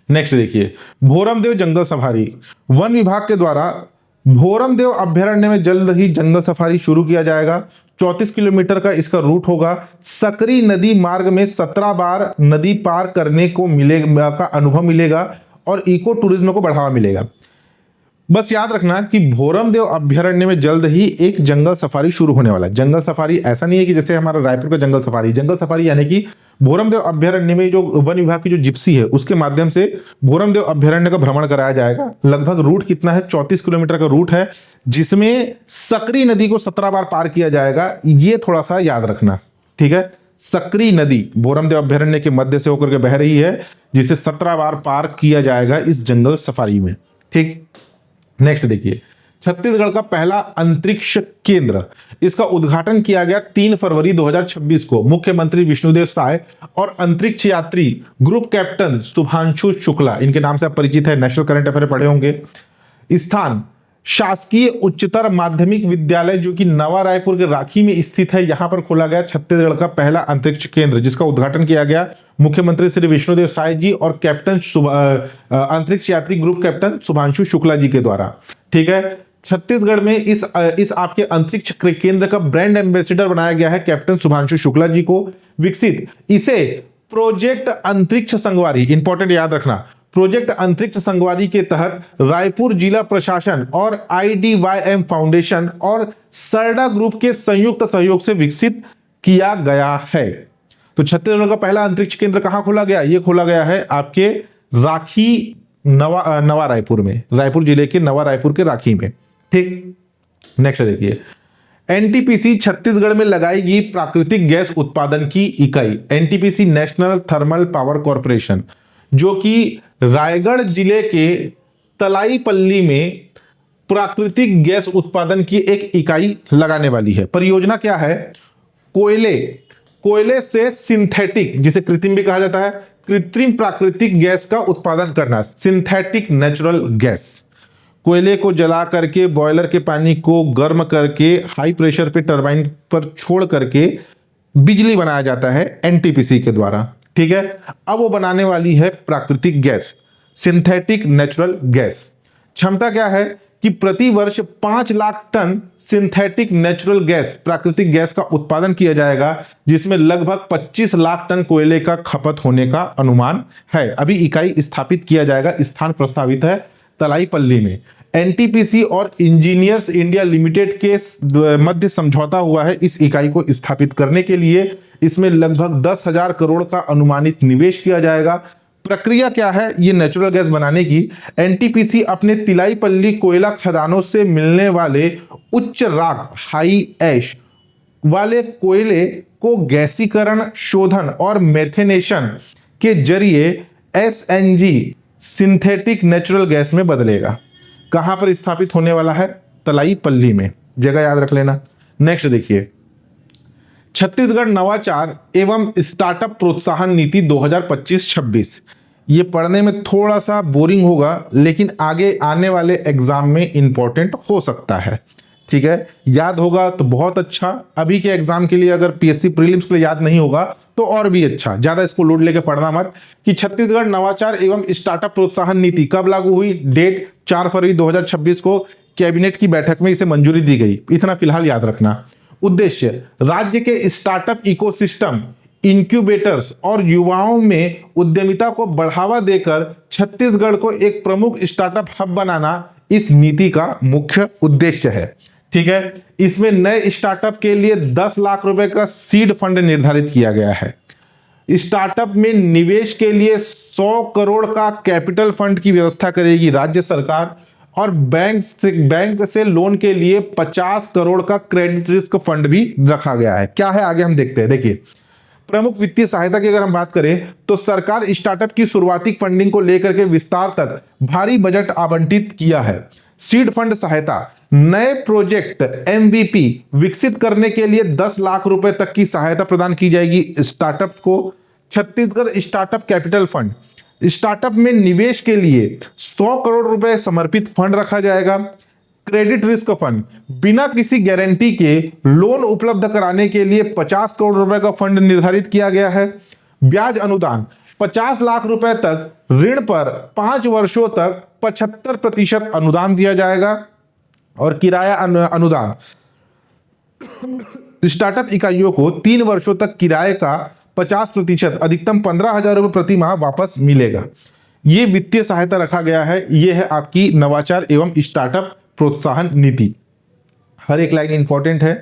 नेक्स्ट देखिए भोरमदेव जंगल सफारी। वन विभाग के द्वारा भोरमदेव अभ्यारण्य में जल्द ही जंगल सफारी शुरू किया जाएगा। 34 किलोमीटर का इसका रूट होगा। सकरी नदी मार्ग में 17 बार नदी पार करने को मिलेगा का अनुभव मिलेगा और इको टूरिज्म को बढ़ावा मिलेगा। बस याद रखना कि भोरमदेव अभ्यारण्य में जल्द ही एक जंगल सफारी शुरू होने वाला है। जंगल सफारी ऐसा नहीं है कि जैसे हमारा रायपुर का जंगल सफारी यानी कि भोरमदेव अभ्यारण्य में जो वन विभाग की जो जिप्सी है उसके माध्यम से भोरमदेव अभ्यारण्य का भ्रमण कराया जाएगा। लगभग रूट कितना है, 34 किलोमीटर का रूट है, जिसमें सकरी नदी को 17 बार पार किया जाएगा। ये थोड़ा सा याद रखना। ठीक है, सकरी नदी भोरमदेव अभ्यारण्य के मध्य से होकर के बह रही है, जिसे 17 बार पार किया जाएगा इस जंगल सफारी में। ठीक, नेक्स्ट देखिए छत्तीसगढ़ का पहला अंतरिक्ष केंद्र, इसका उद्घाटन किया गया 3 फरवरी 2026 को। मुख्यमंत्री विष्णुदेव साय और अंतरिक्ष यात्री ग्रुप कैप्टन शुभांशु शुक्ला, इनके नाम से आप परिचित है, नेशनल करंट अफेयर पढ़े होंगे। स्थान शासकीय उच्चतर माध्यमिक विद्यालय जो कि नवा रायपुर के राखी में स्थित है, यहां पर खोला गया छत्तीसगढ़ का पहला अंतरिक्ष केंद्र, जिसका उद्घाटन किया गया मुख्यमंत्री श्री विष्णुदेव साय जी और कैप्टन अंतरिक्ष यात्री ग्रुप कैप्टन शुभांशु शुक्ला जी के द्वारा। ठीक है, छत्तीसगढ़ में इस आपके अंतरिक्ष केंद्र का ब्रांड एम्बेसडर बनाया गया है कैप्टन शुभांशु शुक्ला जी को। विकसित इसे प्रोजेक्ट अंतरिक्ष संगवारी, इंपॉर्टेंट याद रखना, प्रोजेक्ट अंतरिक्ष संगवारी के तहत रायपुर जिला प्रशासन और IDYM फाउंडेशन और सरडा ग्रुप के संयुक्त सहयोग से विकसित किया गया है। तो छत्तीसगढ़ का पहला अंतरिक्ष केंद्र कहां खोला गया? ये खोला गया है आपके राखी नवा रायपुर में, रायपुर जिले के नवा रायपुर के राखी में। ठीक, नेक्स्ट देखिए, NTPC छत्तीसगढ़ में लगाएगी प्राकृतिक गैस उत्पादन की इकाई। NTPC national thermal power corporation, जो कि रायगढ़ जिले के तलाईपल्ली में प्राकृतिक गैस उत्पादन की एक इकाई लगाने वाली है। परियोजना क्या है? कोयले से सिंथेटिक, जिसे कृत्रिम भी कहा जाता है, कृत्रिम प्राकृतिक गैस का उत्पादन करना, सिंथेटिक नेचुरल गैस। कोयले को जला करके बॉयलर के पानी को गर्म करके हाई प्रेशर पे टरबाइन पर छोड़ करके बिजली बनाया जाता है NTPC के द्वारा। ठीक है, अब वो बनाने वाली है प्राकृतिक गैस, सिंथेटिक नेचुरल गैस। क्षमता क्या है कि प्रति वर्ष 5 lakh ton synthetic natural gas, प्राकृतिक गैस का उत्पादन किया जाएगा, जिसमें लगभग 25 लाख टन कोयले का खपत होने का अनुमान है। अभी इकाई स्थापित किया जाएगा, स्थान प्रस्तावित है तलाईपल्ली में। NTPC और इंजीनियर्स इंडिया लिमिटेड के मध्य समझौता हुआ है इस इकाई को स्थापित करने के लिए। इसमें लगभग 10,000 करोड़ का अनुमानित निवेश किया जाएगा। प्रक्रिया क्या है ये नेचुरल गैस बनाने की? NTPC अपने तिलाईपल्ली कोयला खदानों से मिलने वाले उच्च राग, हाई ऐश वाले कोयले को गैसीकरण, शोधन और मेथेनेशन के जरिए SNG, सिंथेटिक नेचुरल गैस में बदलेगा। कहां पर स्थापित होने वाला है? तलाईपल्ली में, जगह याद रख लेना। नेक्स्ट देखिए, छत्तीसगढ़ नवाचार एवं स्टार्टअप प्रोत्साहन नीति 2025-26। ये पढ़ने में थोड़ा सा बोरिंग होगा, लेकिन आगे आने वाले एग्जाम में इंपॉर्टेंट हो सकता है। ठीक है, याद होगा तो बहुत अच्छा। अभी के एग्जाम के लिए अगर PSC प्रीलिम्स के लिए याद नहीं होगा तो और भी अच्छा, ज्यादा इसको लोड लेके पढ़ना मत। कि छत्तीसगढ़ नवाचार एवं स्टार्टअप प्रोत्साहन नीति कब लागू हुई? डेट 4 फरवरी 2026 को कैबिनेट की बैठक में इसे मंजूरी दी गई। इतना फिलहाल याद रखना। उद्देश्य, राज्य के स्टार्टअप इकोसिस्टम, इंक्यूबेटर्स और युवाओं में उद्यमिता को बढ़ावा देकर छत्तीसगढ़ को एक प्रमुख स्टार्टअप हब बनाना इस नीति का मुख्य उद्देश्य है। ठीक है, इसमें नए स्टार्टअप के लिए 10 लाख रुपए का सीड फंड निर्धारित किया गया है। स्टार्टअप में निवेश के लिए 100 करोड़ का कैपिटल फंड की व्यवस्था करेगी राज्य सरकार, और बैंक से लोन के लिए 50 करोड़ का क्रेडिट रिस्क फंड भी रखा गया है। क्या है आगे हम देखते हैं। देखिए, प्रमुख वित्तीय सहायता की अगर हम बात करें तो सरकार स्टार्टअप की शुरुआती फंडिंग को लेकर के विस्तार तक भारी बजट आवंटित किया है। सीड फंड सहायता, नए प्रोजेक्ट MVP विकसित करने के लिए 10 लाख रुपए तक की सहायता प्रदान की जाएगी स्टार्टअप्स को। Chhattisgarh startup capital fund, startup में निवेश के लिए 100 करोड़ रुपए समर्पित फंड रखा जाएगा। क्रेडिट रिस्क फंड, बिना किसी गारंटी के लोन उपलब्ध कराने के लिए 50 करोड़ रुपए का फंड निर्धारित किया गया है। ब्याज अनुदान, 50 लाख रुपए तक ऋण पर 5 वर्षों तक 75% अनुदान दिया जाएगा। और किराया अनुदान, स्टार्टअप इकाइयों को 3 वर्षों तक किराए का 50% अधिकतम 15,000 रुपए प्रति माह वापस मिलेगा। ये वित्तीय सहायता रखा गया है। ये है आपकी नवाचार एवं स्टार्टअप प्रोत्साहन नीति। हर एक लाइन इंपॉर्टेंट है,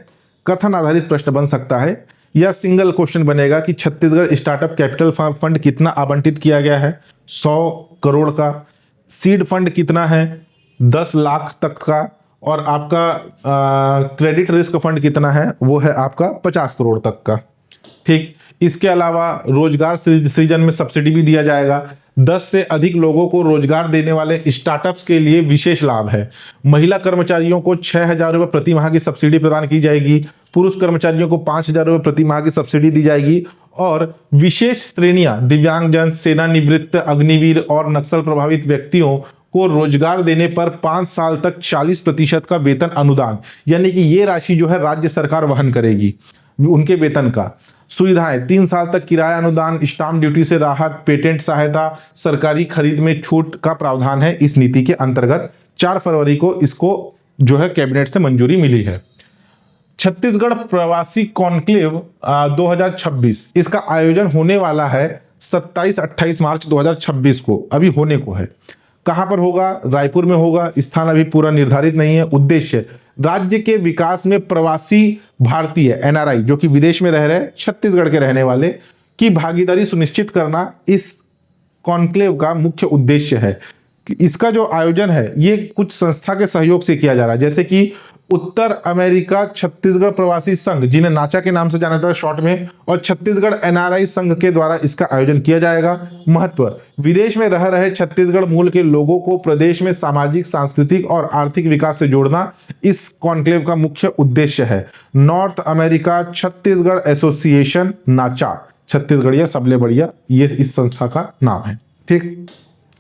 कथन आधारित प्रश्न बन सकता है या सिंगल क्वेश्चन बनेगा कि छत्तीसगढ़ स्टार्टअप कैपिटल फंड कितना आवंटित किया गया है? 100 करोड़ का। सीड फंड कितना है? 10 लाख तक का। और आपका क्रेडिट रिस्क फंड कितना है? वो है आपका 50 करोड़ तक का। ठीक, इसके अलावा रोजगार सृजन में सब्सिडी भी दिया जाएगा। 10 से अधिक लोगों को रोजगार देने वाले स्टार्टअप्स के लिए विशेष लाभ है। महिला कर्मचारियों को 6,000 रुपये प्रति माह की सब्सिडी प्रदान की जाएगी। पुरुष कर्मचारियों को 5,000 रुपये प्रति माह की सब्सिडी दी जाएगी। और विशेष श्रेणियां, दिव्यांगजन, सेवानिवृत्त, अग्निवीर और नक्सल प्रभावित व्यक्तियों को रोजगार देने पर 5 साल तक 40% का वेतन अनुदान, यानी कि ये राशि जो है राज्य सरकार वहन करेगी उनके वेतन का। सुविधाएं 3 साल तक किराया अनुदान, स्टाम्प ड्यूटी से राहत, पेटेंट सहायता, सरकारी खरीद में छूट का प्रावधान है इस नीति के अंतर्गत। 4 फरवरी को इसको जो है कैबिनेट से मंजूरी मिली है। छत्तीसगढ़ प्रवासी कॉन्क्लेव 2026, इसका आयोजन होने वाला है 27-28 मार्च 2026 को, अभी होने को है। कहां पर होगा? रायपुर में होगा। स्थान अभी पूरा निर्धारित नहीं है। उद्देश्य राज्य के विकास में प्रवासी भारतीय एनआरआई जो कि विदेश में रह रहे छत्तीसगढ़ के रहने वाले की भागीदारी सुनिश्चित करना इस कॉन्क्लेव का मुख्य उद्देश्य है। इसका जो आयोजन है ये कुछ संस्था के सहयोग से किया जा रहा है, जैसे कि उत्तर अमेरिका छत्तीसगढ़ प्रवासी संघ, जिन्हें नाचा के नाम से जाना जाता है शॉर्ट में, और छत्तीसगढ़ एनआरआई संघ के द्वारा इसका आयोजन किया जाएगा। महत्व: विदेश में रह रहे छत्तीसगढ़ मूल के लोगों को प्रदेश में सामाजिक, सांस्कृतिक और आर्थिक विकास से जोड़ना इस कॉन्क्लेव का मुख्य उद्देश्य है। नॉर्थ अमेरिका छत्तीसगढ़ एसोसिएशन नाचा, छत्तीसगढ़िया सबले बढ़िया, ये इस संस्था का नाम है। ठीक,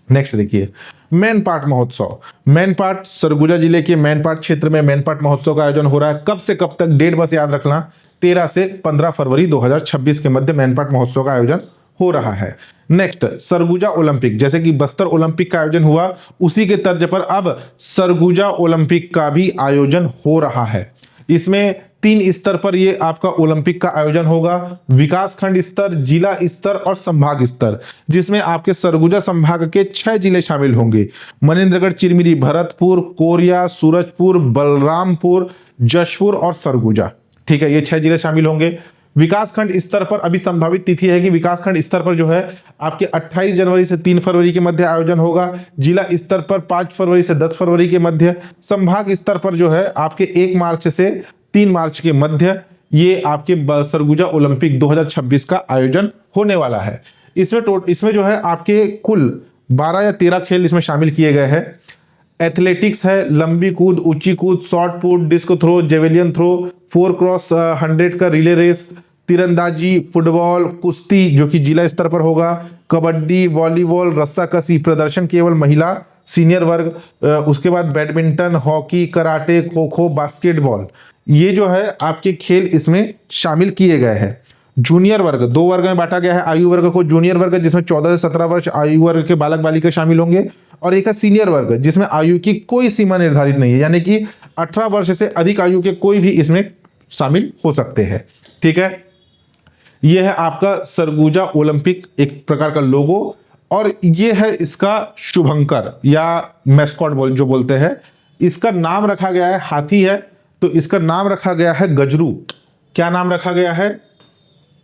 नेक्स्ट देखिए मैनपाट महोत्सव। मैनपाट सरगुजा जिले के मैनपाट क्षेत्र में मैनपाट महोत्सव का आयोजन हो रहा है। कब से कब तक? डेट बस याद रखना, 13 से 15 फरवरी 2026 के मध्य मैनपाट महोत्सव का आयोजन हो रहा है। नेक्स्ट सरगुजा ओलंपिक, जैसे कि बस्तर ओलंपिक का आयोजन हुआ उसी के तर्ज पर अब सरगुजा ओलंपिक का भी आयोजन हो रहा है। इसमें 3 स्तर पर ये आपका ओलंपिक का आयोजन होगा: विकास खंड स्तर, जिला स्तर और संभाग स्तर, जिसमें आपके सरगुजा संभाग के 6 जिले शामिल होंगे: मनेन्द्रगढ़, चिरमिरी, भरतपुर, कोरिया, सूरजपुर, बलरामपुर, जशपुर और सरगुजा। ठीक है, ये 6 जिले शामिल होंगे। विकासखंड स्तर पर अभी संभावित तिथि है कि विकासखंड स्तर पर जो है आपके 28 जनवरी से 3 फरवरी के मध्य आयोजन होगा। जिला स्तर पर 5 फरवरी से 10 फरवरी के मध्य। संभाग स्तर पर जो है आपके 1 मार्च से 3 मार्च के मध्य ये आपके सरगुजा ओलंपिक 2026 का आयोजन होने वाला है। इसमें जो है आपके कुल 12 या 13 खेल इसमें शामिल किए गए हैं। एथलेटिक्स है, लंबी कूद, ऊंची कूद, short put, disc throw, javelin throw, 4x100 का रिले रेस, तीरंदाजी, फुटबॉल, कुश्ती जो कि जिला स्तर पर होगा, कबड्डी, वॉलीबॉल, रस्साकसी, प्रदर्शन केवल महिला सीनियर वर्ग, उसके बाद badminton, hockey, karate, kho kho, basketball, ये जो है आपके खेल इसमें शामिल किए गए हैं। जूनियर वर्ग 2 वर्ग में बांटा गया है। आयु वर्ग को जूनियर वर्ग जिसमें 14 से 17 वर्ष आयु वर्ग के बालक बालिका शामिल होंगे, और एक है सीनियर वर्ग जिसमें आयु की कोई सीमा निर्धारित नहीं है, यानी कि 18 वर्ष से अधिक आयु के कोई भी इसमें शामिल हो सकते हैं। ठीक है, यह है आपका सरगुजा ओलंपिक एक प्रकार का लोगो, और यह है इसका शुभंकर या मैस्कॉट जो बोलते हैं। इसका नाम रखा गया है, हाथी है तो इसका नाम रखा गया है गजरू। क्या नाम रखा गया है?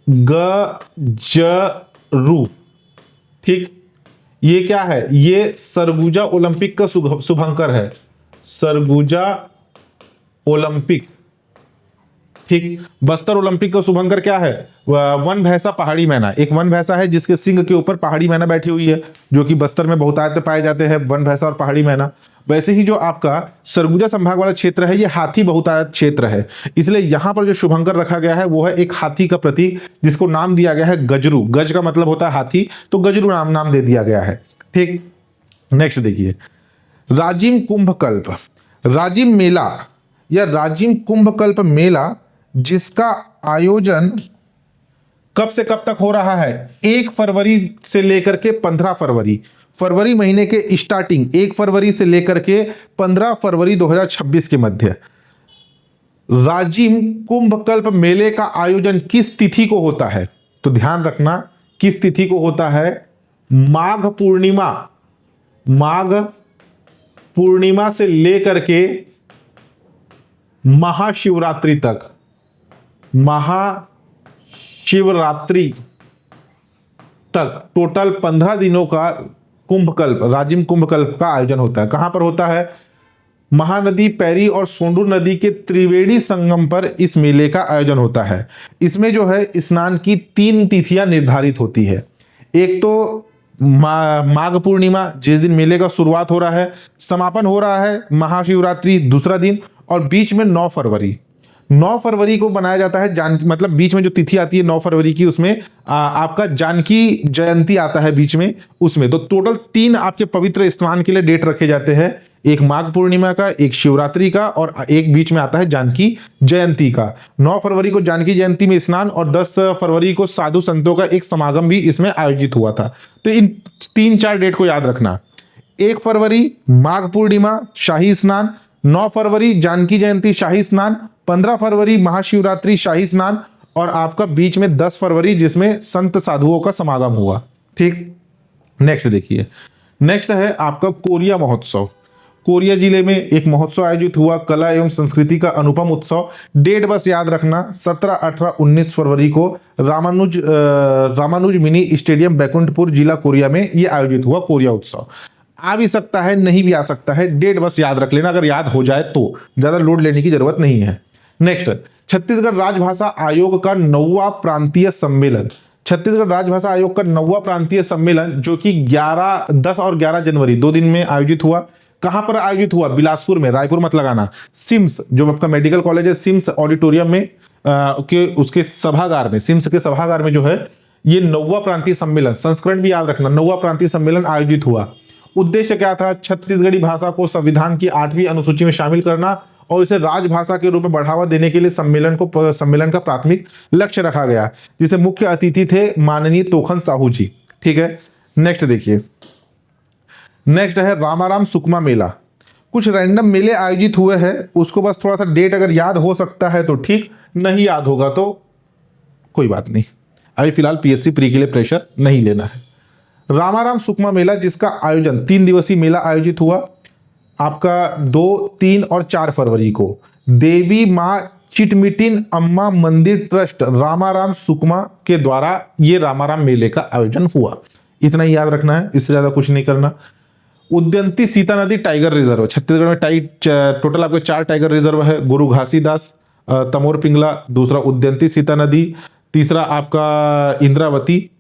गजरू। ठीक, ये क्या है? ये सरगुजा ओलंपिक का शुभंकर है, सरगुजा ओलंपिक। ठीक, बस्तर ओलंपिक का शुभंकर क्या है? वन भैंसा पहाड़ी मैना। एक वन भैंसा है जिसके सिंग के ऊपर पहाड़ी मैना बैठी हुई है, जो कि बस्तर में बहुतायत में पाए जाते हैं, वन भैंसा और पहाड़ी मैना। वैसे ही जो आपका सरगुजा संभाग वाला क्षेत्र है ये हाथी बहुतायत क्षेत्र है, इसलिए यहां पर जो शुभंकर रखा गया है वो है एक हाथी का प्रतीक, जिसको नाम दिया गया है गजरू। गज का मतलब होता है हाथी, तो गजरू नाम दे दिया गया है। ठीक, नेक्स्ट देखिए राजिम कुंभकल्प। राजिम मेला या राजिम कुंभकल्प मेला, जिसका आयोजन कब से कब तक हो रहा है? 1 फरवरी से लेकर के 15 फरवरी, फरवरी महीने के स्टार्टिंग 1 फरवरी से लेकर के 15 फरवरी 2026 के मध्य। राजिम कुंभकल्प मेले का आयोजन किस तिथि को होता है? तो ध्यान रखना किस तिथि को होता है? माघ पूर्णिमा, माघ पूर्णिमा से लेकर के महाशिवरात्रि तक, महाशिवरात्रि तक टोटल 15 दिनों का कुंभकल्प, राजिम कुंभकल्प का आयोजन होता है। कहां पर होता है? महानदी, पैरी और सोंडूर नदी के त्रिवेणी संगम पर इस मेले का आयोजन होता है। इसमें जो है स्नान की 3 तिथियां निर्धारित होती है। एक तो माघ पूर्णिमा जिस दिन मेले का शुरुआत हो रहा है, समापन हो रहा है महाशिवरात्रि दूसरा दिन, और बीच में 9 फरवरी। 9 फरवरी को बनाया जाता है मतलब बीच में जो तिथि आती है 9 फरवरी की, उसमें आपका जानकी जयंती आता है बीच में, उसमें तो टोटल 3 आपके पवित्र स्नान के लिए डेट रखे जाते हैं। एक माघ पूर्णिमा का, एक शिवरात्रि का और एक बीच में आता है जानकी जयंती का। 9 फरवरी को जानकी जयंती में स्नान और 10 फरवरी को साधु संतों का एक समागम भी इसमें आयोजित हुआ था। तो इन 3-4 डेट को याद रखना। 1 फरवरी माघ पूर्णिमा शाही स्नान, 9 फरवरी जानकी जयंती शाही स्नान, 15 फरवरी महाशिवरात्रि शाही स्नान और आपका बीच में 10 फरवरी जिसमें संत साधुओं का समागम हुआ। ठीक, नेक्स्ट देखिए, नेक्स्ट है आपका कोरिया महोत्सव। कोरिया जिले में एक महोत्सव आयोजित हुआ, कला एवं संस्कृति का अनुपम उत्सव। डेट बस याद रखना, 17, 18, 19 फरवरी को रामानुज मिनी स्टेडियम बैकुंठपुर जिला कोरिया में ये आयोजित हुआ कोरिया उत्सव। आ भी सकता है, नहीं भी आ सकता है, डेट बस याद रख लेना, अगर याद हो जाए तो ज्यादा लोड लेने की जरूरत नहीं है। नेक्स्ट, छत्तीसगढ़ राजभाषा आयोग का 9वां प्रांतीय सम्मेलन। छत्तीसगढ़ राजभाषा आयोग का 9वां प्रांतीय सम्मेलन जो कि 10 और 11 जनवरी 2 दिन में आयोजित हुआ। कहां पर आयोजित हुआ? बिलासपुर में, रायपुर मत लगाना। सिम्स जो आपका मेडिकल कॉलेज है, सिम्स ऑडिटोरियम में उसके सभागार में, सिम्स के सभागार में जो है ये 9वां प्रांतीय सम्मेलन, संस्करण भी याद रखना, 9वां प्रांतीय सम्मेलन आयोजित हुआ। उद्देश्य क्या था? छत्तीसगढ़ी भाषा को संविधान की 8वीं अनुसूची में शामिल करना और इसे राजभाषा के रूप में बढ़ावा देने के लिए सम्मेलन का प्राथमिक लक्ष्य रखा गया, जिसे मुख्य अतिथि थे माननीय तोखन साहू जी। ठीक है, नेक्स्ट देखिए, नेक्स्ट है रामाराम सुकमा मेला। कुछ रैंडम मेले आयोजित हुए हैं, उसको बस थोड़ा सा डेट अगर याद हो सकता है तो ठीक, नहीं याद होगा तो कोई बात नहीं, अभी फिलहाल पीएससी प्री के लिए प्रेशर नहीं लेना है। रामाराम सुकमा मेला जिसका आयोजन 3 दिवसीय मेला आयोजित हुआ आपका 2, 3 और 4 फरवरी को देवी मां चिटमिटिन अम्मा मंदिर ट्रस्ट रामाराम सुकमा के द्वारा ये रामाराम मेले का आयोजन हुआ। इतना ही याद रखना है, इससे ज्यादा कुछ नहीं करना। उद्यंती सीता नदी टाइगर रिजर्व, छत्तीसगढ़ में टोटल आपके 4 टाइगर रिजर्व है। गुरु घासीदास, तमोर पिंगला, दूसरा उद्यंती सीता नदी, तीसरा आपका इंद्रावती,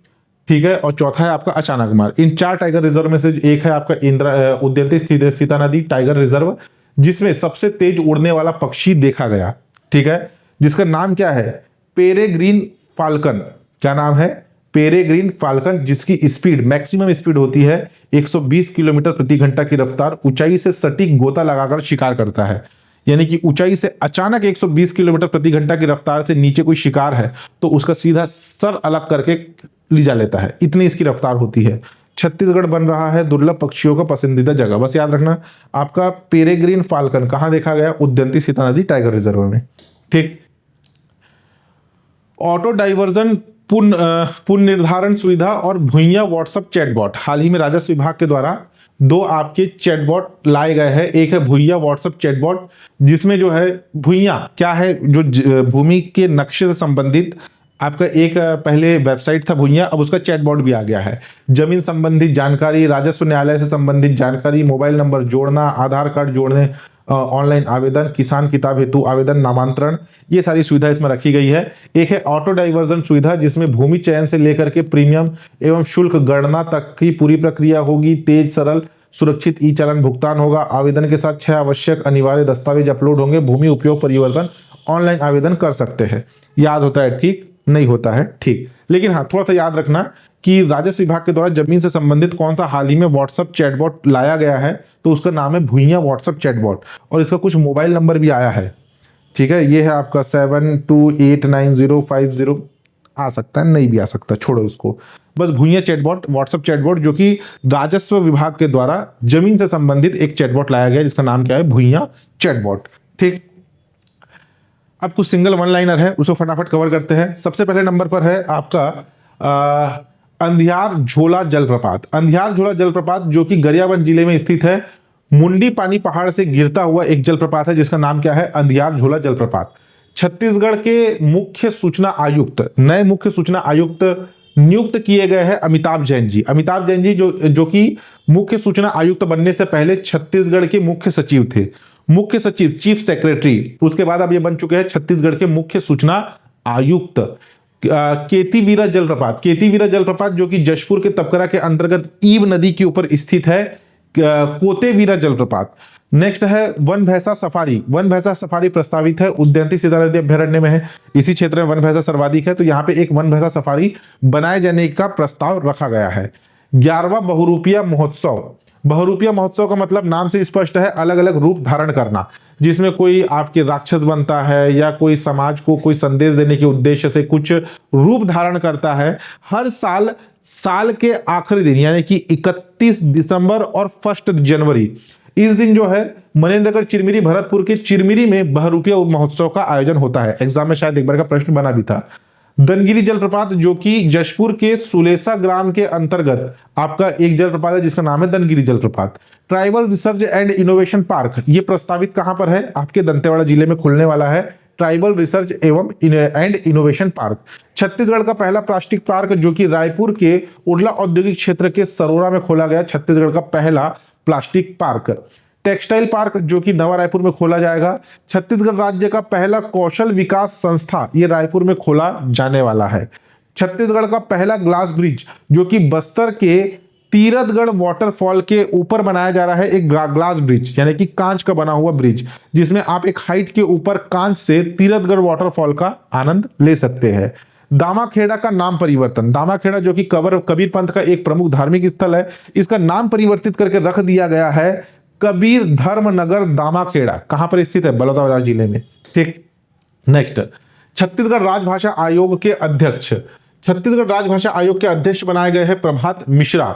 ठीक है, और चौथा है आपका अचानकमार। इन 4 टाइगर रिजर्व में से एक है आपका उद्यंती सीता नदी टाइगर रिजर्व, जिसमें सबसे तेज उड़ने वाला पक्षी देखा गया। ठीक है, जिसका नाम क्या है? Peregrine falcon. क्या नाम है? पेरेग्रीन फाल्कन, जिसकी स्पीड, मैक्सिमम स्पीड होती है 120 किलोमीटर प्रति घंटा की रफ्तार। ऊंचाई से सटीक गोता लगाकर शिकार करता है, यानी कि ऊंचाई से अचानक 120 किलोमीटर प्रति घंटा की रफ्तार से नीचे कोई शिकार है तो उसका सीधा सर अलग करके लीजा लेता है, इतनी इसकी रफ्तार होती है। छत्तीसगढ़ बन रहा है दुर्लभ पक्षियों का पसंदीदा जगह। बस याद रखना, आपका पेरेग्रीन फाल्कन कहां देखा गया? उद्यंती सीता नदी टाइगर रिजर्व में। ठीक, ऑटो डाइवर्जन पुनर्निर्धारण सुविधा और भुइयां व्हाट्सएप चैटबॉट। हाल ही में राजस्व विभाग के द्वारा 2 आपके चैटबॉट लाए गए हैं। एक है भुइयां व्हाट्सएप चैटबॉट, जिसमें जो है भुइयां क्या है, जो भूमि के नक्शे से संबंधित आपका एक पहले वेबसाइट था भुइयां, अब उसका चैटबॉट भी आ गया है। जमीन संबंधित जानकारी, राजस्व न्यायालय से संबंधित जानकारी, मोबाइल नंबर जोड़ना, आधार कार्ड जोड़ने, ऑनलाइन आवेदन, किसान किताब हेतु आवेदन, नामांतरण, ये सारी सुविधा इसमें रखी गई है। एक है ऑटो डाइवर्जन सुविधा, जिसमें भूमि चयन से लेकर के प्रीमियम एवं शुल्क गणना तक की पूरी प्रक्रिया होगी। तेज, सरल, सुरक्षित ई चालान भुगतान होगा। आवेदन के साथ 6 आवश्यक अनिवार्य दस्तावेज अपलोड होंगे। भूमि उपयोग परिवर्तन ऑनलाइन आवेदन कर सकते हैं। याद होता है ठीक, नहीं होता है ठीक, लेकिन हाँ थोड़ा सा याद रखना कि राजस्व विभाग के द्वारा जमीन से संबंधित कौन सा हाल ही में व्हाट्सएप चैटबॉट लाया गया है, तो उसका नाम है भुइयां व्हाट्सएप चैटबॉट, और इसका कुछ मोबाइल नंबर भी आया है। ठीक है, ये है आपका 728905 आ सकता है, नहीं भी आ सकता, छोड़ो उसको। बस भुइयां चैटबॉट, व्हाट्सएप चैटबॉट, जो कि राजस्व विभाग के द्वारा जमीन से संबंधित एक चैटबॉट लाया गया, जिसका नाम क्या है? भुइयां चैटबॉट। ठीक, अब कुछ सिंगल वन लाइनर है, उसको फटाफट कवर करते हैं। सबसे पहले नंबर पर है आपका अंधियार झोला जलप्रपात। अंधियार झोला जलप्रपात जो कि गरियाबंद जिले में स्थित है, मुंडी पानी पहाड़ से गिरता हुआ एक जलप्रपात है, जिसका नाम क्या है? अंधियार झोला जलप्रपात। छत्तीसगढ़ के मुख्य सूचना आयुक्त, नए मुख्य सूचना आयुक्त नियुक्त किए गए हैं अमिताभ जैन जी। अमिताभ जैन जी जो कि मुख्य सूचना आयुक्त बनने से पहले छत्तीसगढ़ के मुख्य सचिव थे। मुख्य सचिव, चीफ सेक्रेटरी, उसके बाद अब ये बन चुके हैं छत्तीसगढ़ के मुख्य सूचना आयुक्त। केतीवीरा जलप्रपात, केतीवीरा जलप्रपात जो कि जशपुर के तपकरा के अंतर्गत ईब नदी के ऊपर स्थित है, कोतेवीरा जलप्रपात। नेक्स्ट है वन भैंसा सफारी। वन भैंसा सफारी प्रस्तावित है, उद्यंती सीता नदी अभ्यारण्य में है। इसी क्षेत्र में वन भैंसा सर्वाधिक है, तो यहाँ पे एक वन भैंसा सफारी बनाए जाने का प्रस्ताव रखा गया है। 11वां बहुरूपिया महोत्सव। बहुरूपिया महोत्सव का मतलब नाम से स्पष्ट है, अलग अलग रूप धारण करना, जिसमें कोई आपके राक्षस बनता है या कोई समाज को कोई संदेश देने के उद्देश्य से कुछ रूप धारण करता है। हर साल साल के आखिरी दिन यानी कि 31 दिसंबर और 1 जनवरी, इस दिन जो है मनेंद्रगढ़ चिरमिरी भरतपुर के चिरमिरी में बहुरूपिया महोत्सव का आयोजन होता है। एग्जाम में शायद एक बार का प्रश्न बना भी था। दनगिरी जलप्रपात जो कि जशपुर के सुलेसा ग्राम के अंतर्गत आपका एक जलप्रपात है जिसका नाम है दनगिरी जलप्रपात। Tribal research and innovation park ये प्रस्तावित कहां पर है? आपके दंतेवाड़ा जिले में खुलने वाला है tribal research and innovation park. Chhattisgarh का पहला प्लास्टिक पार्क जो कि रायपुर के उरला औद्योगिक क्षेत्र के सरोरा में खोला गया, छत्तीसगढ़ का पहला प्लास्टिक पार्क। टेक्सटाइल पार्क जो कि नवा रायपुर में खोला जाएगा। छत्तीसगढ़ राज्य का पहला कौशल विकास संस्था ये रायपुर में खोला जाने वाला है। छत्तीसगढ़ का पहला ग्लास ब्रिज जो कि बस्तर के तीरथगढ़ वाटरफॉल के ऊपर बनाया जा रहा है, एक ग्लास ब्रिज यानी कि कांच का बना हुआ ब्रिज, जिसमें आप एक हाइट के ऊपर कांच से तीरथगढ़ वाटरफॉल का आनंद ले सकते हैं। दामाखेड़ा का नाम परिवर्तन, दामाखेड़ा जो कि कबीर पंथ का एक प्रमुख धार्मिक स्थल है, इसका नाम परिवर्तित करके रख दिया गया है कबीर धर्मनगर दामाखेड़ा। कहां पर स्थित है? बलौदाबाजार जिले में। ठीक, नेक्स्ट, छत्तीसगढ़ राजभाषा आयोग के अध्यक्ष, छत्तीसगढ़ राजभाषा आयोग के अध्यक्ष बनाए गए हैं प्रभात मिश्रा।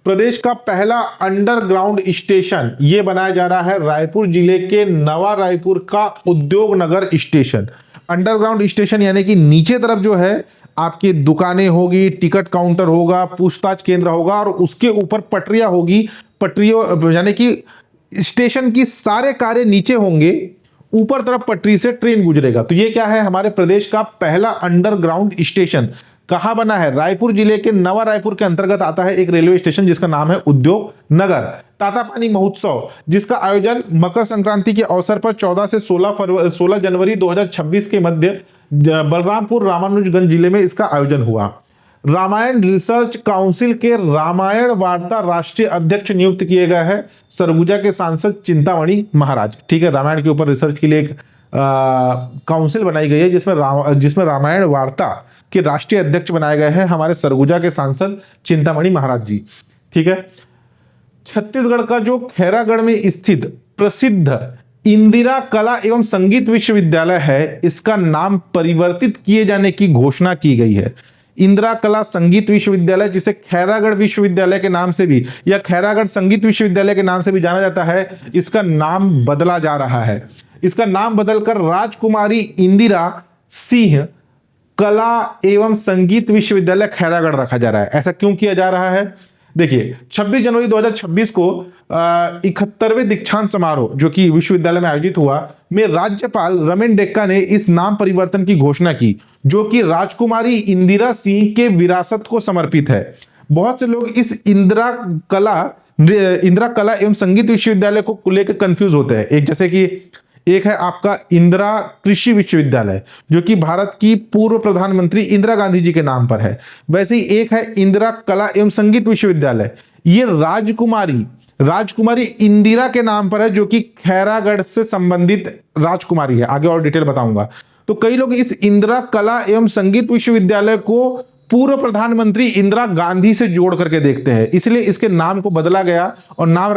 प्रदेश का पहला अंडरग्राउंड स्टेशन ये बनाया जा रहा है रायपुर जिले के नवा रायपुर का उद्योग नगर स्टेशन। अंडरग्राउंड स्टेशन यानी कि नीचे तरफ जो है आपकी दुकानें होगी, टिकट काउंटर होगा, पूछताछ केंद्र होगा और उसके ऊपर पटरियां होगी। पटरियों यानी कि स्टेशन की सारे कार्य नीचे होंगे, ऊपर तरफ पटरी से ट्रेन गुजरेगा। तो ये क्या है? हमारे प्रदेश का पहला अंडरग्राउंड स्टेशन। कहां बना है? रायपुर जिले के नवा रायपुर के अंतर्गत आता है एक रेलवे स्टेशन जिसका नाम है उद्योग नगर। तातापानी महोत्सव जिसका आयोजन मकर संक्रांति के अवसर पर 14 से 16 जनवरी 2026 के मध्य बलरामपुर रामानुजगंज जिले में इसका आयोजन हुआ। रामायण रिसर्च काउंसिल के रामायण वार्ता राष्ट्रीय अध्यक्ष नियुक्त किए गए हैं सरगुजा के सांसद चिंतामणि महाराज। ठीक है, रामायण के ऊपर रिसर्च के लिए एक काउंसिल बनाई गई है जिसमें रामायण वार्ता के राष्ट्रीय अध्यक्ष बनाए गए हैं हमारे सरगुजा के सांसद चिंतामणि महाराज जी। ठीक है, छत्तीसगढ़ का जो खैरागढ़ में स्थित प्रसिद्ध इंदिरा कला एवं संगीत विश्वविद्यालय है, इसका नाम परिवर्तित किए जाने की घोषणा की गई है। इंदिरा कला संगीत विश्वविद्यालय, जिसे खैरागढ़ विश्वविद्यालय के नाम से भी या खैरागढ़ संगीत विश्वविद्यालय के नाम से भी जाना जाता है, इसका नाम बदला जा रहा है। इसका नाम बदलकर राजकुमारी इंदिरा सिंह कला एवं संगीत विश्वविद्यालय खैरागढ़ रखा जा रहा है। ऐसा क्यों किया जा रहा है? देखिए, 26 जनवरी 2026 को 71वें दीक्षांत समारोह जो कि विश्वविद्यालय में आयोजित हुआ में राज्यपाल रमेन डेक्का ने इस नाम परिवर्तन की घोषणा की, जो कि राजकुमारी इंदिरा सिंह के विरासत को समर्पित है। बहुत से लोग इस इंदिरा कला एवं संगीत विश्वविद्यालय को लेकर कंफ्यूज होते हैं। एक है आपका इंदिरा कृषि विश्वविद्यालय जो कि भारत की पूर्व प्रधानमंत्री इंदिरा गांधी जी के नाम पर है। वैसे ही एक है इंदिरा कला एवं संगीत विश्वविद्यालय, ये राजकुमारी इंदिरा के नाम पर है जो कि खैरागढ़ से संबंधित राजकुमारी है। आगे और डिटेल बताऊंगा। तो कई लोग इस इंदिरा कला एवं संगीत विश्वविद्यालय को पूर्व प्रधानमंत्री इंदिरा गांधी से जोड़ करके देखते हैं, इसलिए इसके नाम को बदला गया और नाम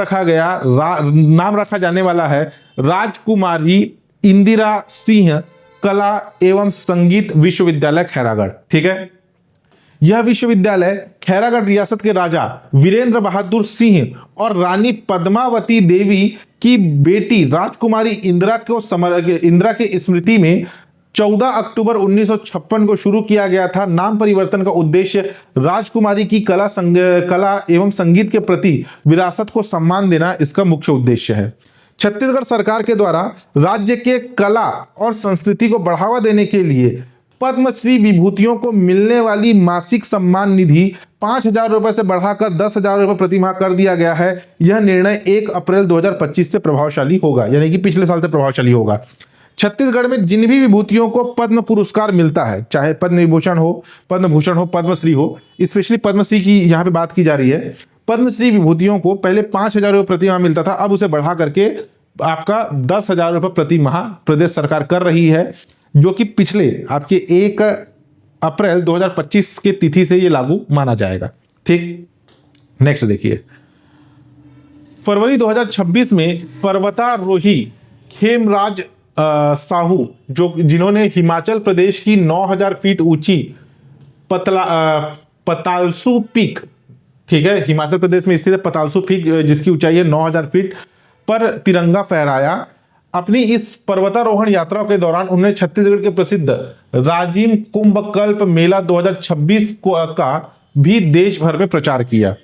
रखा जाने वाला है राजकुमारी इंदिरा सिंह कला एवं संगीत विश्वविद्यालय खैरागढ़। ठीक है, यह विश्वविद्यालय खैरागढ़ रियासत के राजा वीरेंद्र बहादुर सिंह और रानी पद्मावती देवी की बेटी राजकुमारी इंदिरा के स्मृति में 14 अक्टूबर 1956 को शुरू किया गया था। नाम परिवर्तन का उद्देश्य राजकुमारी की कला एवं संगीत के प्रति विरासत को सम्मान देना इसका मुख्य उद्देश्य है। छत्तीसगढ़ सरकार के द्वारा राज्य के कला और संस्कृति को बढ़ावा देने के लिए पद्मश्री विभूतियों को मिलने वाली मासिक सम्मान निधि 5,000 रुपए से बढ़ाकर 10,000 रुपए प्रति माह कर दिया गया है। यह निर्णय 1 अप्रैल 2025 से प्रभावशाली होगा, यानी कि पिछले साल से प्रभावशाली होगा। छत्तीसगढ़ में जिन भी विभूतियों को पद्म पुरस्कार मिलता है, चाहे पद्म विभूषण हो, पद्मभूषण हो, पद्मश्री हो, स्पेशली पद्मश्री की यहाँ पे बात की जा रही है। पद्मश्री विभूतियों को पहले 5,000 रुपए प्रति माह मिलता था, अब उसे बढ़ा करके आपका 10,000 रुपए प्रति माह प्रदेश सरकार कर रही है, जो कि पिछले आपके 1 अप्रैल 2025 के तिथि से ये लागू माना जाएगा। ठीक, नेक्स्ट देखिए, फरवरी 2026 में पर्वतारोही खेमराज साहू जिन्होंने हिमाचल प्रदेश की 9000 फीट ऊंची पतालसू पीक, ठीक है, हिमाचल प्रदेश में स्थित है पतालसू पीक जिसकी ऊंचाई है 9000 फीट पर तिरंगा फहराया। अपनी इस पर्वतारोहण यात्रा के दौरान उन्होंने छत्तीसगढ़ के प्रसिद्ध राजिम कुंभकल्प मेला 2026 का भी देश भर में प्रचार किया।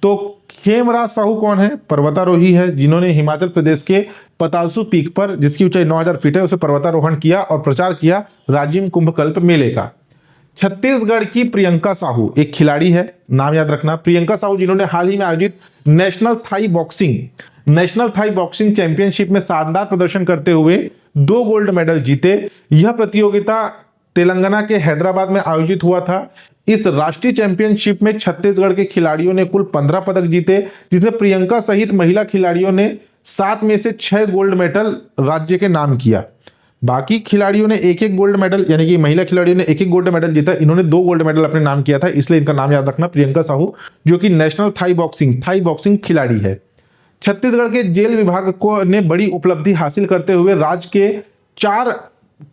तो खेमराज साहू कौन है? पर्वतारोही है जिन्होंने हिमाचल प्रदेश के पतालसू पीक पर, जिसकी ऊंचाई 9000 फीट है, उसे पर्वतारोहण किया और प्रचार किया राजिम कुंभकल्प मेले का। छत्तीसगढ़ की प्रियंका साहू एक खिलाड़ी है, नाम याद रखना, प्रियंका साहू, जिन्होंने हाल ही में आयोजित नेशनल थाई बॉक्सिंग चैंपियनशिप में शानदार प्रदर्शन करते हुए 2 गोल्ड मेडल जीते। यह प्रतियोगिता तेलंगाना के हैदराबाद में आयोजित हुआ था। इस राष्ट्रीय चैंपियनशिप में छत्तीसगढ़ के खिलाड़ियों ने कुल 15 पदक जीते, जिसमें प्रियंका सहित महिला खिलाड़ियों ने 7 में से 6 गोल्ड मेडल राज्य के नाम किया। बाकी खिलाड़ियों ने एक एक गोल्ड मेडल, यानी कि महिला खिलाड़ियों ने एक एक गोल्ड मेडल जीता, इन्होंने 2 गोल्ड मेडल अपने नाम किया था, इसलिए इनका नाम याद रखना, प्रियंका साहू, जो कि नेशनल थाई बॉक्सिंग खिलाड़ी है। छत्तीसगढ़ के जेल विभाग को ने बड़ी उपलब्धि हासिल करते हुए राज्य के 4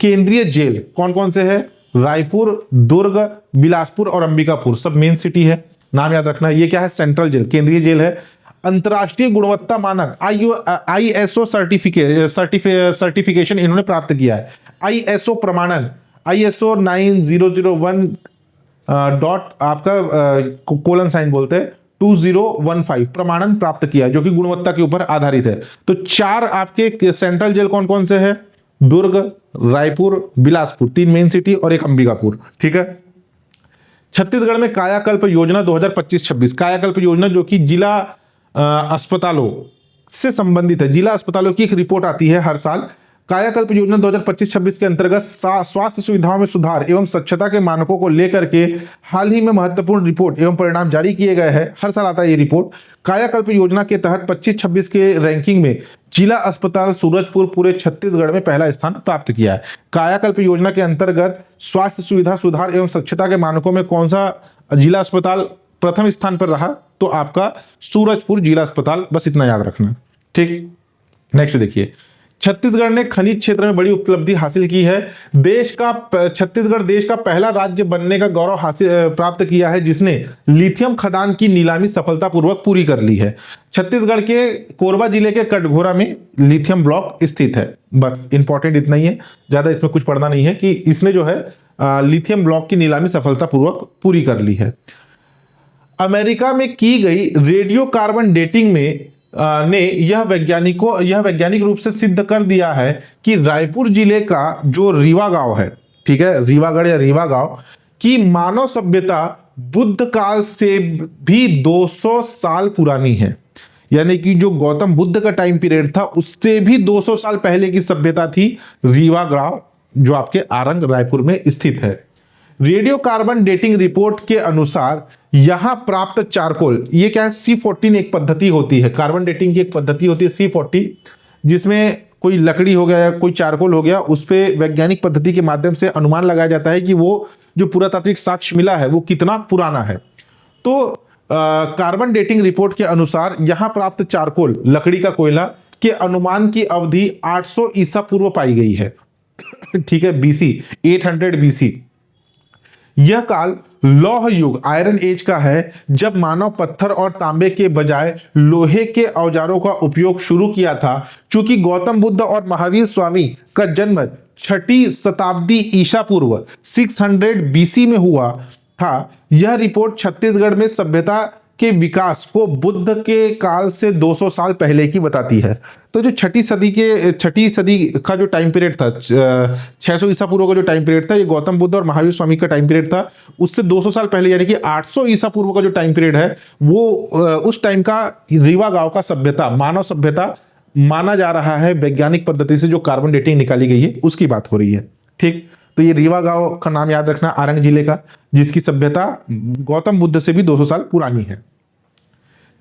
केंद्रीय जेल कौन कौन से है? रायपुर, दुर्ग, बिलासपुर और अंबिकापुर, सब मेन सिटी है, नाम याद रखना। ये क्या है? सेंट्रल जेल, केंद्रीय जेल है। अंतर्राष्ट्रीय गुणवत्ता मानक ISO सर्टिफिकेशन इन्होंने प्राप्त किया है। ISO प्रमाणन ISO 9001 डॉट आपका कोलन साइन बोलते हैं 2015 प्रमाणन प्राप्त किया, जो कि गुणवत्ता के ऊपर आधारित है। तो 4 आपके सेंट्रल जेल कौन कौन से है? दुर्ग, रायपुर, बिलासपुर, 3 मेन सिटी और एक अंबिकापुर, ठीक है। छत्तीसगढ़ में कायाकल्प योजना 2025-26, कायाकल्प योजना जो कि जिला अस्पतालों से संबंधित है, जिला अस्पतालों की एक रिपोर्ट आती है हर साल। कायाकल्प योजना 2025-26 के अंतर्गत स्वास्थ्य सुविधाओं में सुधार एवं स्वच्छता के मानकों को लेकर के हाल ही में महत्वपूर्ण रिपोर्ट एवं परिणाम जारी किए गए हैं। हर साल आता है ये रिपोर्ट। कायाकल्प योजना के तहत 25-26 के रैंकिंग में जिला अस्पताल सूरजपुर पूरे छत्तीसगढ़ में पहला स्थान प्राप्त किया है। कायाकल्प योजना के अंतर्गत स्वास्थ्य सुविधा सुधार एवं स्वच्छता के मानकों में कौन सा जिला अस्पताल प्रथम स्थान पर रहा? तो आपका सूरजपुर जिला अस्पताल, बस इतना याद रखना, ठीक। नेक्स्ट देखिए, छत्तीसगढ़ ने खनिज क्षेत्र में बड़ी उपलब्धि हासिल की है। छत्तीसगढ़ देश का पहला राज्य बनने का गौरव प्राप्त किया है जिसने लिथियम खदान की नीलामी सफलतापूर्वक पूरी कर ली है। छत्तीसगढ़ के कोरबा जिले के कटघोरा में लिथियम ब्लॉक स्थित है। बस इंपॉर्टेंट इतना ही है, ज्यादा इसमें कुछ पढ़ना नहीं है कि इसने जो है लिथियम ब्लॉक की नीलामी सफलतापूर्वक पूरी कर ली है। अमेरिका में की गई रेडियो कार्बन डेटिंग में ने यह वैज्ञानिक रूप से सिद्ध कर दिया है कि रायपुर जिले का जो रीवा गांव है, ठीक है, रीवागढ़ या रीवा गांव की मानव सभ्यता बुद्ध काल से भी 200 साल पुरानी है। यानी कि जो गौतम बुद्ध का टाइम पीरियड था उससे भी 200 साल पहले की सभ्यता थी रीवा गांव, जो आपके आरंग रायपुर में स्थित है। रेडियो कार्बन डेटिंग रिपोर्ट के अनुसार यहां प्राप्त चारकोल, ये क्या है? C14 एक पद्धति होती है, कार्बन डेटिंग की एक पद्धति होती है C14, जिसमें कोई लकड़ी हो गया या कोई चारकोल हो गया, उस पे वैज्ञानिक पद्धति के माध्यम से अनुमान लगाया जाता है कि वो जो पुरातात्विक साक्ष्य मिला है वो कितना पुराना है। तो कार्बन डेटिंग रिपोर्ट के अनुसार यहां प्राप्त चारकोल, लकड़ी का कोयला के अनुमान की अवधि 800 ईसा पूर्व पाई गई है, ठीक है, BC 800 BC। यह काल लौह युग, आयरन एज का है, जब मानव पत्थर और तांबे के बजाय लोहे के औजारों का उपयोग शुरू किया था। चूंकि गौतम बुद्ध और महावीर स्वामी का जन्म 6ठी शताब्दी ईसा पूर्व 600 BC में हुआ था, यह रिपोर्ट छत्तीसगढ़ में सभ्यता के विकास को बुद्ध के काल से 200 साल पहले की बताती है। तो जो छठी सदी का जो टाइम पीरियड था, 600 ईसा पूर्व का जो टाइम पीरियड था, ये गौतम बुद्ध और महावीर स्वामी का टाइम पीरियड था। उससे 200 साल पहले यानी कि 800 ईसा पूर्व का जो टाइम पीरियड है वो उस टाइम का रीवा गांव का सभ्यता, मानव सभ्यता माना जा रहा है। वैज्ञानिक पद्धति से जो कार्बन डेटिंग निकाली गई है उसकी बात हो रही है, ठीक। तो ये रीवा गांव का नाम याद रखना, आरंग जिले का, जिसकी सभ्यता गौतम बुद्ध से भी 200 साल पुरानी है।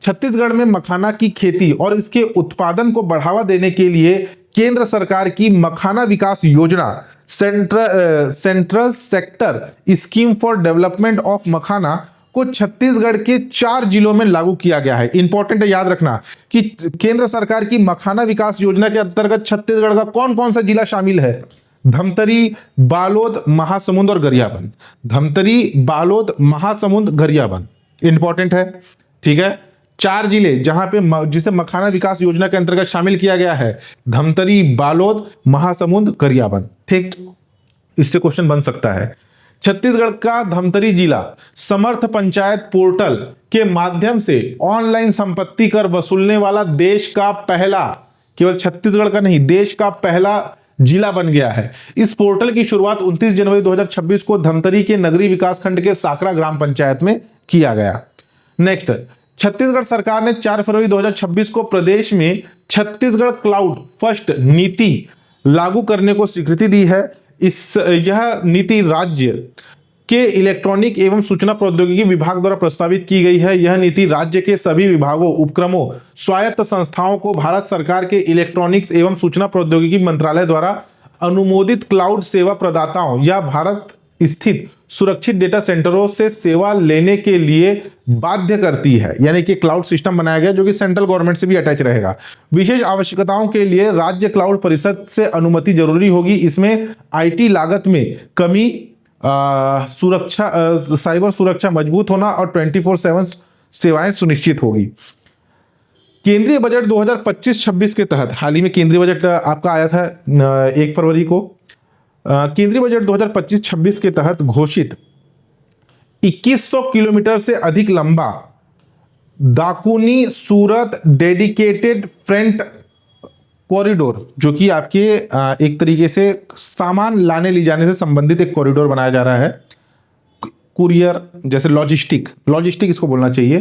छत्तीसगढ़ में मखाना की खेती और इसके उत्पादन को बढ़ावा देने के लिए केंद्र सरकार की मखाना विकास योजना, central sector scheme for development of makhana को छत्तीसगढ़ के 4 जिलों में लागू किया गया है। इंपॉर्टेंट है, याद रखना कि केंद्र सरकार की मखाना विकास योजना के अंतर्गत छत्तीसगढ़ का कौन कौन सा जिला शामिल है? धमतरी, बालोद, महासमुंद और गरियाबंद। धमतरी, बालोद, महासमुंद, गरियाबंद। इंपॉर्टेंट है, ठीक है। 4 जिले जहां पे जिसे मखाना विकास योजना के अंतर्गत शामिल किया गया है, धमतरी, बालोद, महासमुंद, गरियाबंद। ठीक, इससे क्वेश्चन बन सकता है। छत्तीसगढ़ का धमतरी जिला समर्थ पंचायत पोर्टल के माध्यम से ऑनलाइन संपत्ति कर वसूलने वाला देश का पहला, केवल छत्तीसगढ़ का नहीं, देश का पहला जिला बन गया है। इस पोर्टल की शुरुआत 29 जनवरी 2026 को धमतरी के नगरीय विकास खंड के साकरा ग्राम पंचायत में किया गया। नेक्स्ट, छत्तीसगढ़ सरकार ने 4 फरवरी 2026 को प्रदेश में छत्तीसगढ़ क्लाउड फर्स्ट नीति लागू करने को स्वीकृति दी है। यह नीति राज्य के इलेक्ट्रॉनिक एवं सूचना प्रौद्योगिकी विभाग द्वारा प्रस्तावित की गई है। यह नीति राज्य के सभी विभागों, उपक्रमों, स्वायत्त संस्थाओं को भारत सरकार के इलेक्ट्रॉनिक्स एवं सूचना प्रौद्योगिकी मंत्रालय द्वारा अनुमोदित क्लाउड सेवा प्रदाताओं या भारत स्थित सुरक्षित डेटा सेंटरों से सेवा लेने के लिए बाध्य करती है। यानी कि क्लाउड सिस्टम बनाया गया जो कि सेंट्रल गवर्नमेंट से भी अटैच रहेगा। विशेष आवश्यकताओं के लिए राज्य क्लाउड परिषद से अनुमति जरूरी होगी। इसमें आईटी लागत में कमी, सुरक्षा, साइबर सुरक्षा मजबूत होना और 24/7 सेवाएं सुनिश्चित होगी। केंद्रीय बजट 2025-26 के तहत हाल ही में केंद्रीय बजट आपका आया था 1 फरवरी को। केंद्रीय बजट 2025-26 के तहत घोषित 2100 किलोमीटर से अधिक लंबा दाकुनी सूरत डेडिकेटेड फ्रेंट कॉरिडोर, जो कि आपके एक तरीके से सामान लाने ले जाने से संबंधित एक कॉरिडोर बनाया जा रहा है। कुरियर जैसे लॉजिस्टिक इसको बोलना चाहिए।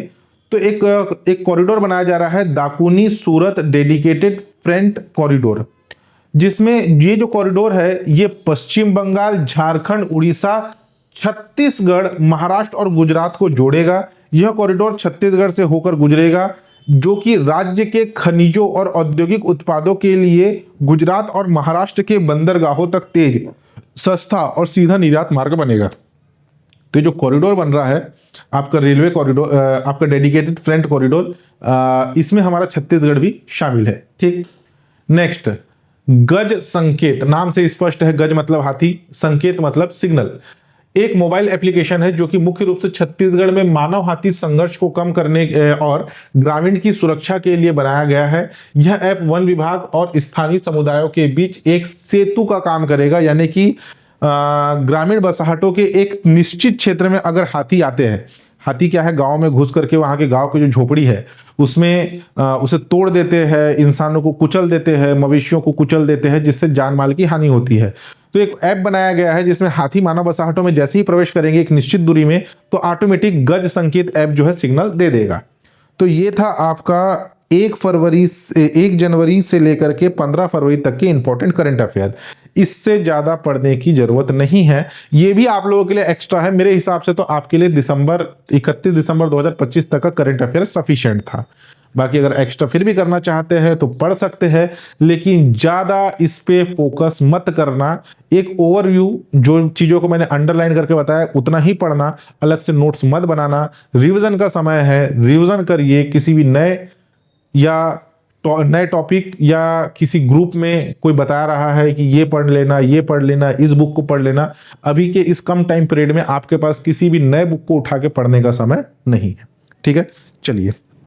तो एक कॉरिडोर बनाया जा रहा है, दाकुनी सूरत डेडिकेटेड फ्रेंट कॉरिडोर, जिसमें ये जो कॉरिडोर है ये पश्चिम बंगाल, झारखंड, उड़ीसा, छत्तीसगढ़, महाराष्ट्र और गुजरात को जोड़ेगा। यह कॉरिडोर छत्तीसगढ़ से होकर गुजरेगा, जो कि राज्य के खनिजों और औद्योगिक उत्पादों के लिए गुजरात और महाराष्ट्र के बंदरगाहों तक तेज, सस्ता और सीधा निर्यात मार्ग बनेगा। तो जो कॉरिडोर बन रहा है आपका रेलवे कॉरिडोर, आपका डेडिकेटेड फ्रंट कॉरिडोर, इसमें हमारा छत्तीसगढ़ भी शामिल है। ठीक, नेक्स्ट, गज संकेत, नाम से स्पष्ट है, गज मतलब हाथी, संकेत मतलब सिग्नल। एक मोबाइल एप्लीकेशन है जो कि मुख्य रूप से छत्तीसगढ़ में मानव हाथी संघर्ष को कम करने और ग्रामीण की सुरक्षा के लिए बनाया गया है। यह ऐप वन विभाग और स्थानीय समुदायों के बीच एक सेतु का काम करेगा। यानी कि ग्रामीण बसाहटों के एक निश्चित क्षेत्र में अगर हाथी आते हैं, हाथी क्या है, गांव में घुस करके वहां के गांव की जो झोपड़ी है उसमें उसे तोड़ देते हैं, इंसानों को कुचल देते हैं, मवेशियों को कुचल देते हैं, जिससे जान माल की हानि होती है। तो एक ऐप बनाया गया है जिसमें हाथी मानव बसाहटों में जैसे ही प्रवेश करेंगे एक निश्चित दूरी में, तो ऑटोमेटिक गज संकेत ऐप जो है सिग्नल दे देगा। तो ये था आपका 1 जनवरी से लेकर के 15 फरवरी तक के इंपॉर्टेंट करंट अफेयर। इससे ज्यादा पढ़ने की जरूरत नहीं है, ये भी आप लोगों के लिए एक्स्ट्रा है। मेरे हिसाब से तो आपके लिए 31 दिसंबर 2025 तक का करंट अफेयर सफिशिएंट था। बाकी अगर एक्स्ट्रा फिर भी करना चाहते हैं तो पढ़ सकते हैं, लेकिन ज्यादा इस पे फोकस मत करना। एक ओवरव्यू, जो चीजों को मैंने अंडरलाइन करके बताया उतना ही पढ़ना, अलग से नोट्स मत बनाना। रिवीजन का समय है, रिवीजन करिए। किसी भी नए टॉपिक या किसी ग्रुप में कोई बता रहा है कि ये पढ़ लेना, ये पढ़ लेना, इस बुक को पढ़ लेना, अभी के इस कम टाइम पीरियड में आपके पास किसी भी नए बुक को उठा के पढ़ने का समय नहीं है। ठीक है, चलिए।